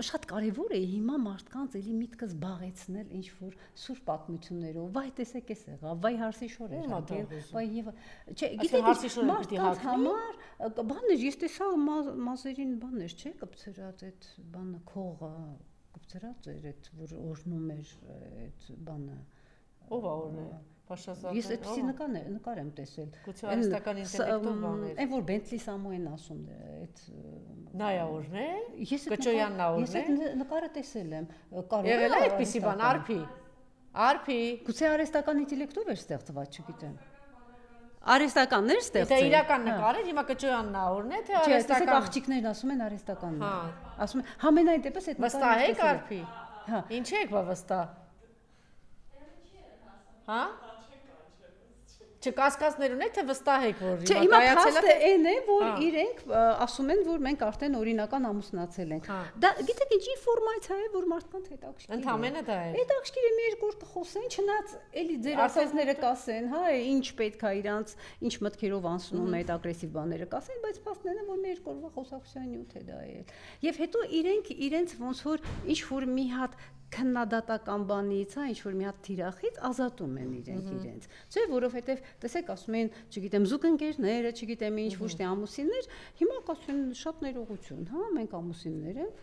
շատ կարևոր է հիմա մարդկանց էլի միտքը զբաղեցնել ինչ որ սուր պատմություններով, վայ տեսեք էս եղավ, վայ հարսի շոր էր եկել, վայ եւ չէ, գիտեք մարդկանց համար բաներ, ես տեսա մազերին բաներ, չէ, կպցրած այդ բանը քողը, կպցրած էր այդ որ օրնում էր այդ բանը։ Ո՞վ է օրն է։ Ես այդպեսի նկար եմ տեսել։ Գուցե արհեստական ինտելեկտով բաներ։ Այն որ Բենթլի Սամոեն ասում է, այդ Նայա օրն է։ Կճոյանն օրն է։ Ես այդ նկարը տեսել եմ։ Եղել է այդպեսի բան, Արփի։ Գուցե արհեստական ինտելեկտով էր ստեղծված, չգիտեմ։ Արհեստականներ ստեղծել։ Դա իրական նկար է, հիմա Կճոյանն օրն է, թե արհեստական։ Չէ, աղջիկներն ասում են արհեստականն է։ Ասում են, համենայն դեպս այդ նկարը։ Վստահ եք Արփի։ Հա։ Ինչ եք բա վստահ։ Հա։ Չկասկածներ ունեք, թե վստահ եք, որ հիմա կայացել է այն է, որ իրենք ասում են, որ մենք արդեն օրինական ամուսնացել ենք։ Դա գիտեք ինչ ինֆորմացիա է, որ մարդկանց հետաքրքիր է։ Ընդամենը դա է։ Հետաքրքիր է մի երկու օր կխոսեն, չնայած էլի ձեր ասածները կասեն, հա, ինչ պետք է իրանց, ինչ մտքերով անցնում է այդ ագրեսիվ բաները կասեն, բայց փաստն է, որ մի երկու օրվա խոսակցության նյութ է դա էլ։ Եվ հետո իրենք իրենց ոնց որ ինչ որ մի հատ քննադատական բանից, հա, ինչ որ մի հատ թիրախից ազատում են իրենց։ Չէ, որովհետև տեսեք, ասում են, չգիտեմ, զուգընկերները, չգիտեմ ինչ, ոչ թե ամուսիններ, հիմա կասեն շատ ներողություն, հա, մենք ամուսիններ ենք,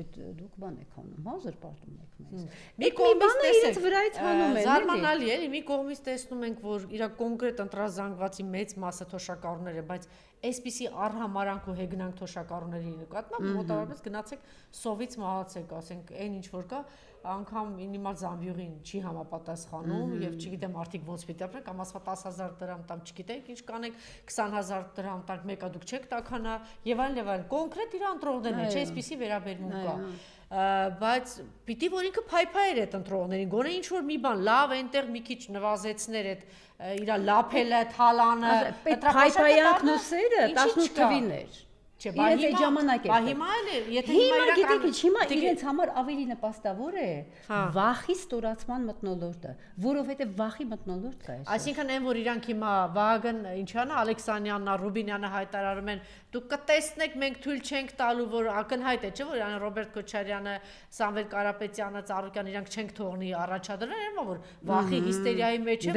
այդ դուք բան եք անում, հա, զրպարտում եք մեզ։ Մի կողմից իրենց վրայից հանում են։ Զարմանալի է, մի կողմից տեսնում ենք, որ իր կոնկրետ ընտրազանգվածի մեծ մասը թոշակառուներ է, բայց այսպիսի առհամարանք ու հեգնանք թոշակառուների նկատմամբ մոտավորապես գնացեք սովից մահացեք, ասենք, այն ինչ որ կա, անգամ մինիմալ զամբյուղին չի համապատասխանում եւ չգիտեմ արդիկ ոնց պիտի ապրեն կամ ասવા 10,000 դրամ տամ չգիտեք ինչ կանեք 20,000 դրամ տանք մեկը դուք չեք տականա եւ այլն կոնկրետ իր ընտրողներն են չէ այսպեսի վերաբերմունք կա բայց պիտի որ ինքը փայփայեր այդ ընտրողներին գոնե ինչ որ մի բան լավ այնտեղ մի քիչ նվազեցներ այդ իր լափելը թալանը փայփայանքն ու սերը 18 թվիներ Չէ, բա հիմա էլ եթե հիմա գիտեք հիմա իրենց համար ավելի նպաստավոր է վախի ստորացման մթնոլորտը, որովհետև վախի մթնոլորտ կա այսօր։ Այսինքն այն որ իրանք հիմա Վահագն ինչանա Ալեքսանյանն, Ռուբինյանը հայտարարում են դուք կտեսնեք մենք թույլ չենք տալու որ ակնհայտ է չէ որ իրան Ռոբերտ Քոչարյանը, Սամվել Կարապետյանը, Ծառուկյան իրանք չենք թողնի առաջադրել, այնա որ վախի հիստերիայի մեջ է,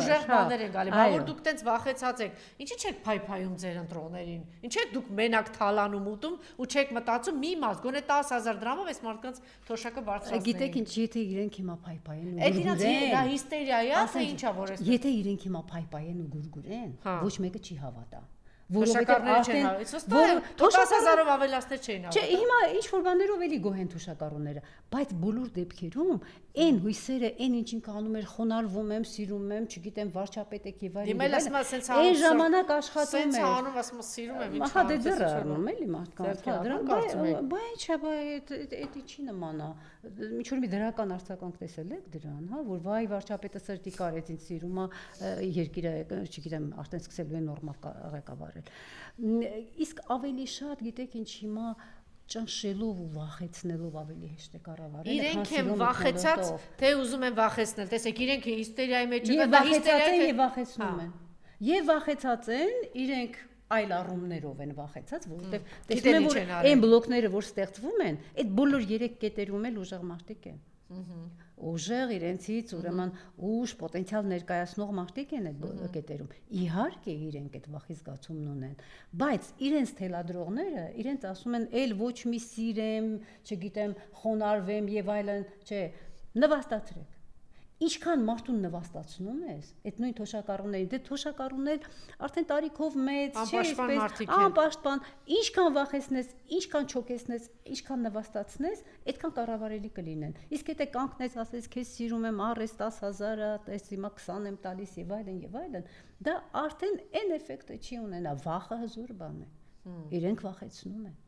ուժեղ բաներ են գալի, բա որ դուք տենց վախեցած եք, ինչի՞ չեք փայփայում ձեր ընտրողներին, ինչ եք դուք մենակ թալանում ուտում ու չեք մտածում մի մաս գոնե 10,000 դրամով այս մարդկանց թոշակը բարձրացնեն։ Գիտեք ինչ, եթե իրենք հիմա փայփայեն ու Այդ իրանց դա հիստերիա է, թե ինչա որ էս։ Եթե իրենք հիմա փայփայեն ու գուրգուրեն, ոչ մեկը չի հավատա։ Որովհետև արդեն 10,000-ով ավելացներ չէին ավելացել։ Չէ, հիմա ինչ որ բաներով էլի գոհ են թոշակառուները, բայց բոլոր դեպքերում այն հույսերը, այն ինչ ինքը անում էր, խոնարհվում եմ, սիրում եմ, չգիտեմ, վարչապետ եք եւ այլն։ Այն ժամանակ աշխատում էր։ Սենց անում, ասում սիրում եմ, ինչ անում։ Ահա դե դեռ առնում էլի մարդկանց, բայց չաբա այդ ինչի նման է։ Ինչ որ մի դրական արձագանք տեսել եք դրան, հա, որ վայ վարչապետը սրտի կարեց ինձ սիրում է, երկիրը, չգիտեմ, արդեն սկսելու է նորմալ ղեկավարել։ Իսկ ավելի շատ գիտեք ինչ հիմա ճնշելով ու վախեցնելով ավելի հեշտ է կառավարել։ Իրենք են վախեցած, թե ուզում են վախեցնել։ Տեսեք, իրենք հիստերիայի մեջ են, դա հիստերիա է եւ վախեցնում են։ Եվ վախեցած են, իրենք այլ առումներով են վախեցած, որովհետեւ տեսնում են, որ այն բլոկները, որ ստեղծվում են, այդ բոլոր 3 կետերում էլ ուժեղ մարդիկ են։ Ուժեղ իրենցից ուրեմն ուժ պոտենցիալ ներկայացնող մարդիկ են այդ կետերում։ Իհարկե իրենք այդ վախի զգացումն ունեն, բայց իրենց թելադրողները իրենց ասում են, «Էլ ոչ մի սիրեմ, չգիտեմ, խոնարհվեմ եւ այլն», չէ, նվաստացրեք։ Ինչքան մարդուն նվաստացնում ես, այդ նույն թոշակառուներին, դե թոշակառուներ արդեն տարիքով մեծ, չէ, անպաշտպան, ինչքան վախեցնես, ինչքան չոքեցնես, ինչքան նվաստացնես, այդքան կառավարելի կլինեն։ Իսկ եթե կանգնես, ասես, քեզ սիրում եմ, առես 10,000-ը, տես հիմա 20 եմ տալիս եւ այլն, դա արդեն այն էֆեկտը չի ունենա, վախը հզոր բան է։ Իրենք վախեցնում են։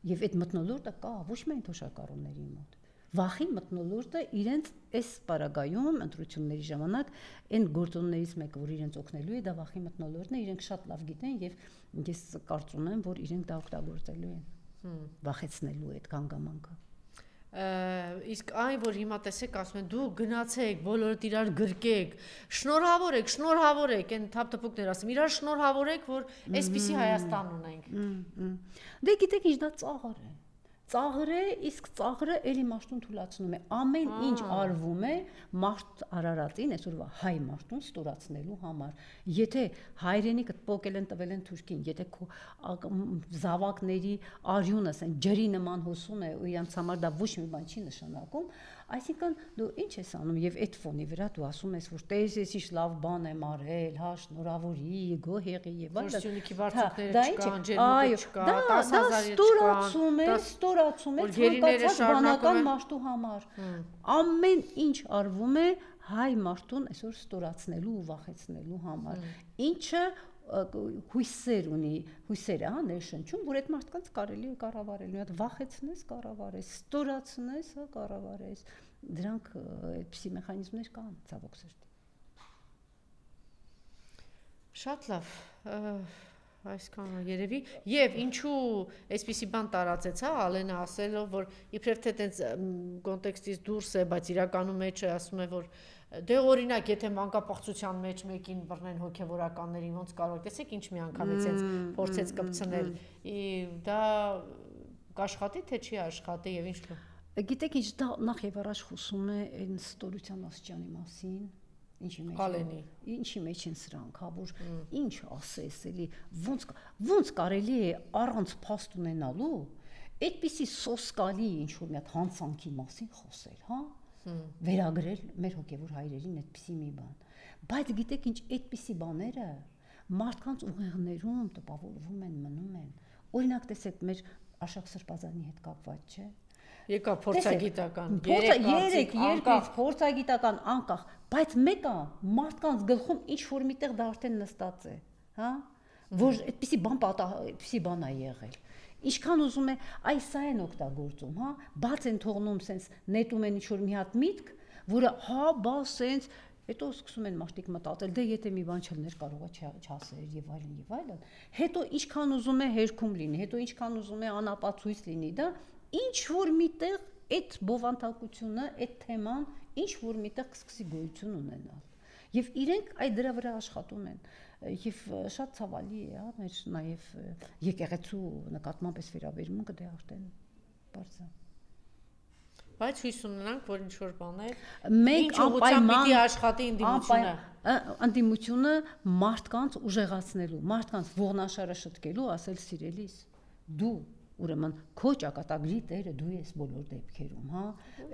Եվ այդ մթնոլորտը կա ոչ միայն թոշակառուների մոտ։ Վախի մթնոլորտը իրենց այս պարագայում ընտրությունների ժամանակ այն գործոններից մեկը, որ իրենց օգնելու է, դա վախի մթնոլորտն է, իրենք շատ լավ գիտեն եւ ես կարծում եմ, որ իրենք դա օգտագործելու են։ Վախեցնելու այդ կանգամանքը։ Իսկ այն որ հիմա տեսեք ասում են դու գնացեք բոլորդ իրար գրկեք շնորհավոր եք այն թափթփուկներ ասում իրար շնորհավոր եք որ այսպիսի Հայաստան ունենք դե գիտեք ինչ դա ծաղր է իսկ ծաղրը էլի մարդուն թուլացնում է ամեն ինչ արվում է մարդ Արարատին այսօրվա հայ մարդուն ստորացնելու համար եթե հայրենիքդ պոկել են տվել են Թուրքին եթե քո զավակների արյունս են ջրի նման հոսում է ու իրանց համար դա ոչ մի բան չի նշանակում այսինքն դու ինչ ես անում եւ այդ ֆոնի վրա դու ասում ես որ տես ես ինչ լավ բան եմ արել հա շնորհավորի գոհ եղի եւ այլն Սյունիքի բարձունքները չկան ջերմուկը չկա 10,000 ստորացում է ցանկացած բանական մարդու համար ամեն ինչ արվում է հայ մարդուն այսօր ստորացնելու ու վախեցնելու համար ինչը հույսեր ունի հույսերը հա ներշնչում որ այդ մարդկանց կարելի է կառավարել մի հատ վախեցնես կառավարես ստորացնես հա կառավարես դրանք այդպիսի մեխանիզմներ կան ցավոք սրտի շատ լավ այսքանը երևի եւ ինչու այսպիսի բան տարածեց հա Ալենը ասելով որ իբրև թե տենց կոնտեքստից դուրս է բայց իրականում մեջը ասում է որ դե օրինակ եթե մանկապղծության մեջ մեկին բռնեն հոգեվորականներին ոնց կարող տեսեք ինչ մի անգամից հենց փորձեց կպցնել դա կաշխատի թե չի աշխատի եւ ինչ գիտեք ինչ դա նախ եւ առաջ խոսում է այն ստորության աստիճանի մասին ինչի մեջ են սրանք, հա, որ ինչ ասես, էլի, ոնց կարելի է առանց փաստ ունենալու, այդպիսի սոսկալի ինչ-որ մի հատ հանցանքի մասին խոսել, հա, վերագրել մեր հոգևոր հայրերին այդպիսի մի բան, բայց գիտեք ինչ, այդպիսի բաները մարդկանց ուղեղներում տպավորվում են, մնում են, օրինակ տեսեք մեր Արշակ Սրբազանի հետ կապված չէ, Եկա փորձագիտական, 3 փորձագիտական անկախ, բայց մեկը մարդկանց գլխում ինչ որ միտեղ դա արդեն նստած է, հա, որ այդպիսի բան է եղել։ Ինչքան ուզում է, այ սա են օգտագործում, հա, բաց են թողնում սենց նետում են ինչ որ մի հատ միտք, որը հա բա սենց հետո սկսում են մարդիկ մտածել, դե եթե մի բան չլներ կարող է չասեր եւ այլն, հետո ինչքան ուզում է հերքում լինի, հետո ինչքան ուզում է անապացույց լինի, դա ինչ որ միտեղ այդ բովանդակությունը, այդ թեման ինչ որ միտեղ կսկսի գոյություն ունենալ։ Եվ իրենք այդ դրա վրա աշխատում են եւ շատ ցավալի է, հա, մեր նաեւ եկեղեցու նկատմամբ էս վերաբերմունքը դե արդեն բարձ է։ Բայց հույս ունենանք, որ ինչ որ բաներ մենք անպայման աշխատի ընդդիմությունը մարդկանց ուժեղացնելու, մարդկանց ողնաշարը շտկելու, ասել սիրելիս, դու ուրեմն քո ճակատագրի տերը դու ես բոլոր դեպքերում, հա,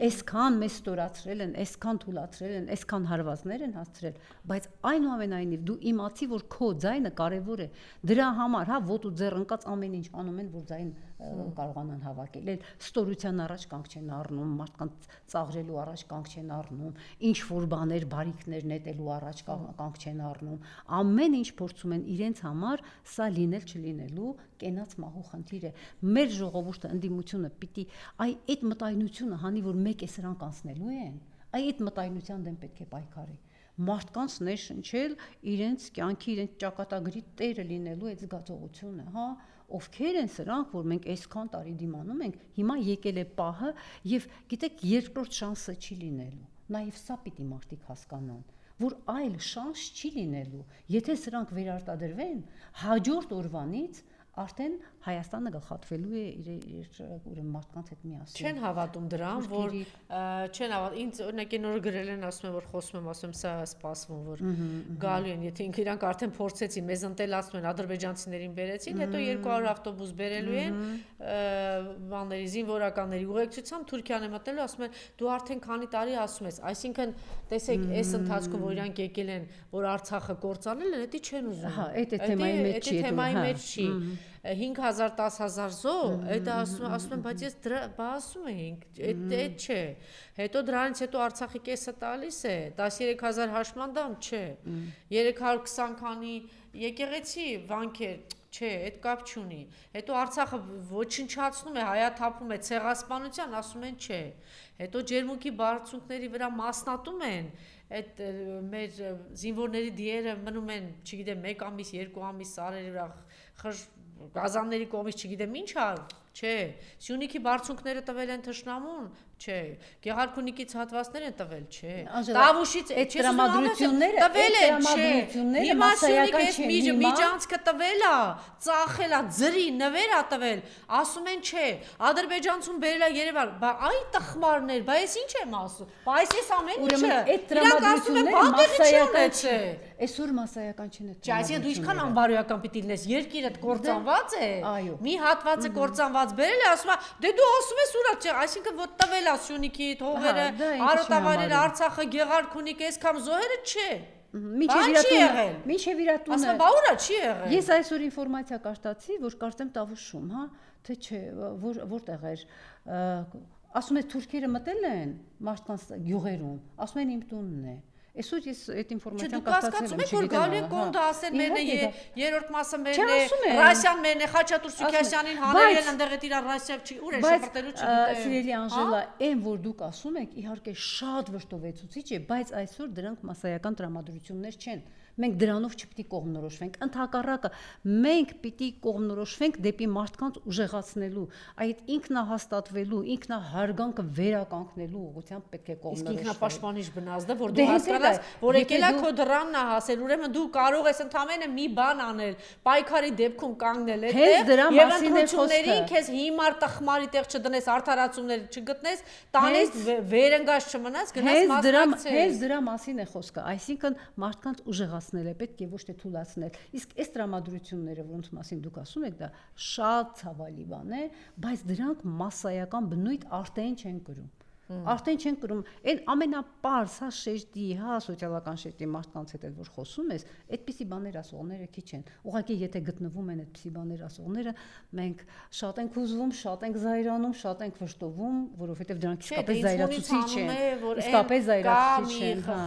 այսքան մեզ ստորացրել են, այսքան թուլացրել են, այսքան հարվածներ են հասցրել, բայց այնուամենայնիվ դու իմացի, որ քո ձայնը կարևոր է, դրա համար, հա, ոտու ձեռ ընկած ամեն ինչ անում են, որ ձայն կարողանան հավաքել, ստորության առաջ կանգ չեն առնում, մարդկանց ծաղրելու առաջ կանգ չեն առնում, ինչ որ բաներ, բարիքներ նետելու առաջ կանգ չեն առնում, ամեն ինչ փորձում են իրենց համար սա լինել չլինելու կենաց մահու խնդիր է։ Մեր ժողովուրդը ընդդիմությունը պիտի այդ մտայնությունը հանի որ մեկ է սրանք անցնելու են, այդ մտայնության դեմ պետք է պայքարի, մարդկանց ներշնչել իրենց կյանքի, իրենց ճակատագրի տերը լինելու այդ զգացողությունը, հա, ովքեր են սրանք, որ մենք այսքան տարի դիմանում ենք, հիմա եկել է պահը եւ գիտեք երկրորդ շանսը չի լինելու, նաեւ սա պիտի մարդիկ հասկանան, որ այլ շանս չի լինելու, եթե սրանք վերարտադրվեն, հաջորդ օրվանից արդեն Հայաստանը գլխատվելու է իր ուրեմն մարդկանց հետ միասին։ Չեն հավատում դրան, որ չեն հավատում։ Ինձ օրինակ այն օրը գրել են, ասում են, որ խոսում եմ, ասում եմ, սա սպասվում, որ գալու են, եթե իրանք արդեն փորձեցին, մեզ ընտելացնում են, ադրբեջանցիներին բերեցին, հետո 200 ավտոբուս բերելու են, բաների, զինվորականների ուղեկցությամբ Թուրքիան է մտնելու, ասում են, դու արդեն քանի տարի ասում ես, այսինքն տեսեք, այս ընթացքում որ իրանք եկել են, որ Արցախը կործանել են, դա չեն ուզում։ Հա, դա թեմայի մեջ չի։ 5000 10000 զոհ, դա ասում են, բայց ես բա ասում էինք, այդ չէ։ Հետո դրանից հետո Արցախի կեսը տալիս է, 13000 հաշմանդամ չէ։ 320 քանի եկեղեցի, վանքեր, չէ, այդ կապ չունի։ Հետո Արցախը ոչնչացնում է, հայաթափում է ցեղասպանության, ասում են չէ։ Հետո ջերմուկի բարձունքների վրա մասնատում են, այդ մեր զինվորների դիերը մնում են, չգիտեմ, 1 ամիս, 2 ամիս սարերի վրա գազանների կողմից չգիտեմ ինչ ալ, չէ, Սյունիքի բարձունքները տվել են թշնամուն, չէ, Գեղարքունիքից հատվածներ են տվել, չէ, Տավուշից այդ տրամադրությունները տվել են, չէ, հիմա Սյունիքը այս միջանցքը տվել է, ծախել է, ձրի, նվեր է տվել, ասում են չէ, Ադրբեջանցուն բերել է Երևան, բա այ տխմարներ, բա ես ինչ եմ ասում, բա այս ամեն ինչը, իրանք ասում են բանտեղի չէ, այսօր մասսայական չեն այդ։ Չէ, այսինքն դու ինչքան անբարոյական պիտի լինես, երկիրդ կործանված է, մի հատվածը կործանված բերել է, ասում է, դե դու ասում ես ուրա չէ, այսինքն որ տվել է Սյունիքի թողերը, Արոտավայրերը, Արցախը, Գեղարքունիքը, այսքան զոհերը չէ։ Մինչև իր տունը։ Ասում բա ուրա չի եղել։ Ես այսօր ինֆորմացիա կարդացի, որ կարծեմ Տավուշում, հա, թե չէ, որտեղ էր։ Ասում է թուրքերը մտել են մարդկանց գյուղերում, ասում են իմ տունն է։ Այսօր ես այդ ինֆորմացիան կարդացել եմ, որ գալու է կոնդը ասել մերն է, երրորդ մասը մերն է, Ռասիան մերն է, Խաչատուր Սուքիասյանին հանել են այնտեղ այդ իր Ռասիա ուր է շփրտելու չգիտեմ։ Բայց սիրելի Անժելա, այն որ դուք ասում եք, իհարկե շատ վշտովեցուցիչ է, բայց այսօր դրանք մասսայական տրամադրություններ չեն։ Մենք դրանով չպիտի կողմնորոշվենք, ընդհակառակը մենք պիտի կողմնորոշվենք դեպի մարդկանց ուժեղացնելու, այդ ինքնահաստատվելու, ինքնահարգանքը վերականգնելու ուղղությամբ պետք է կողմնորոշվել։ Իսկ ինքնապաշտպանիչ բնազդը, որ դու հասկանաս, որ եկել է քո դռանն է հասել, ուրեմն դու կարող ես ընդամենը մի բան անել, պայքարի դեպքում կանգնել այդտեղ, եւ ընտրություններին քեզ հիմար տխմարի տեղ չդնես, արդարացումներ չգտնես, տանես վերընկած չմնաս, գնաս մասնակցես։ Հենց դրա մասին է խոսքը, այսինքն մարդկանց ուժեղացնել է պետք է ոչ թե թուլացնել։ Իսկ այս տրամադրությունները, որոնց մասին դուք ասում եք, դա շատ ցավալի բան է, բայց դրանք մասսայական բնույթ արտեն չեն կրում։ Արդեն չեն կրում, այն ամենապարզ, հա շեշտի, հա սոցիալական շեշտի մարդկանց հետ որ խոսում ես, այդպիսի բաներ ասողները քիչ են։ Ուղղակի եթե գտնվում են այդպիսի բաներ ասողները, մենք շատ ենք ուզվում, շատ ենք զայրանում, շատ ենք վշտովում, որովհետև դրանք իսկապես զայրացուցիչ են։ Իսկապես զայրացուցիչ են, հա։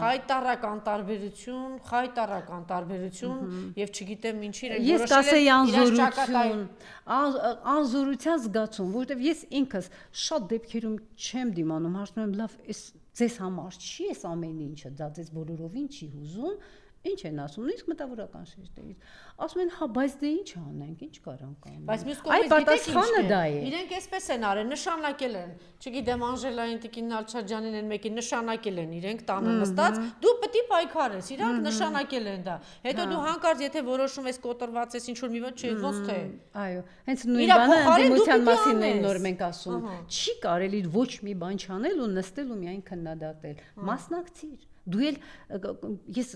Խայտարական տարբերություն եւ չգիտեմ ինչի են որոշել։ Ես կասեի անզորություն, անզորության զգացում, որովհետև ես ինքս շատ դեպքերում չեմ դիմանում, հարցնում եմ, լավ, ձեզ համար չի էս ամեն ինչը, դա ձեզ բոլորովին չի հուզում, ինչ են ասում, նույնիսկ մտավորական շեշտերից։ Ասում են, հա, բայց դե ինչ անենք, ինչ կարանք անենք։ Բայց մյուս կողմից պատասխանը դա է։ Իրենք էսպես են արել, նշանակել են, չգիտեմ, Անժելային տիկին Նալչաջանին են մեկին նշանակել են, իրենք տանը նստած, դու պետք է պայքարես, իրանք նշանակել են դա։ Հետո դու հանկարծ եթե որոշում ես կոտրված ես ինչ որ մի բան, չէ, ոնց թե։ Այո, հենց նույն բանը ընդդիմության մասին են նոր մենք ասում։ Չի կարելի ոչ մի բան չանել ու նստել ու միայն քննադատել։ Մասնակցիր։ Դու էլ ես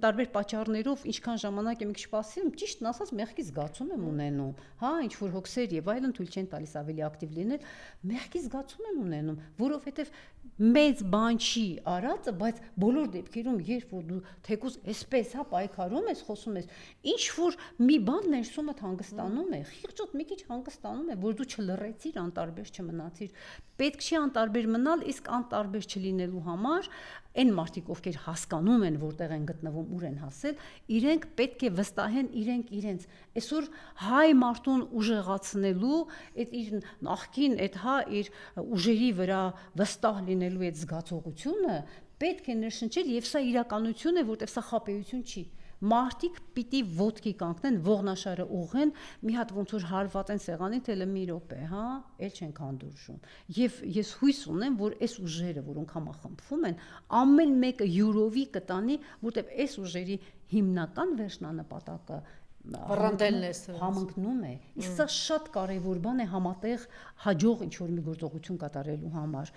տարբեր պատճառներով ինչքան ժամանակ եմ սպասում, ճիշտն ասած մեղքի զգացում եմ ունենում, հա, ինչ որ հոգսեր եւ այլն թույլ չեն տալիս ավելի ակտիվ լինել, մեղքի զգացում եմ ունենում, որովհետեւ մեծ բան չի արածը, բայց բոլոր դեպքերում երբ որ դու թեկուզ այսպես հա պայքարում ես, խոսում ես, ինչ որ մի բան ներսումդ հանգստանում է, խիղճոտ մի քիչ հանգստանում է, որ դու չլռեցիր, անտարբեր չմնացիր, պետք չի անտարբեր մնալ, իսկ անտարբեր չլինելու համար այն մարդիկ, ովքեր հասկանում են, որտեղ են գտնվում, ուր են հասել, իրենք պետք է վստահեն իրենց։ Այսօր հայ մարդուն ուժեղացնելու, այդ իր նախքին, այդ հա իր ուժերի վրա վստահ լինելու այդ զգացողությունը պետք է ներշնչել եւ սա իրականություն է, որտեղ սա խաբեություն չի։ Մարդիկ պիտի ոտքի կանգնեն, ողնաշարը ուղղեն, մի հատ ոնց որ հարվածեն սեղանին, թե մի րոպե, հա, էլ չենք հանդուրժում։ Եվ ես հույս ունեմ, որ այս ուժերը, որոնք համախմբվում են, ամեն մեկը յուրովի կտանի, որտեղ այս ուժերի հիմնական վերջնանպատակը համընկնում է։ Իսկ սա շատ կարևոր բան է համատեղ հաջող ինչ որ մի գործողություն կատարելու համար։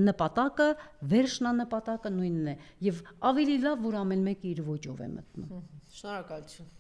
Նպատակը, վերջնանպատակը նույնն է եւ ավելի լավ որ ամեն մեկը իր ոճով է մտնում։ Շնորհակալություն։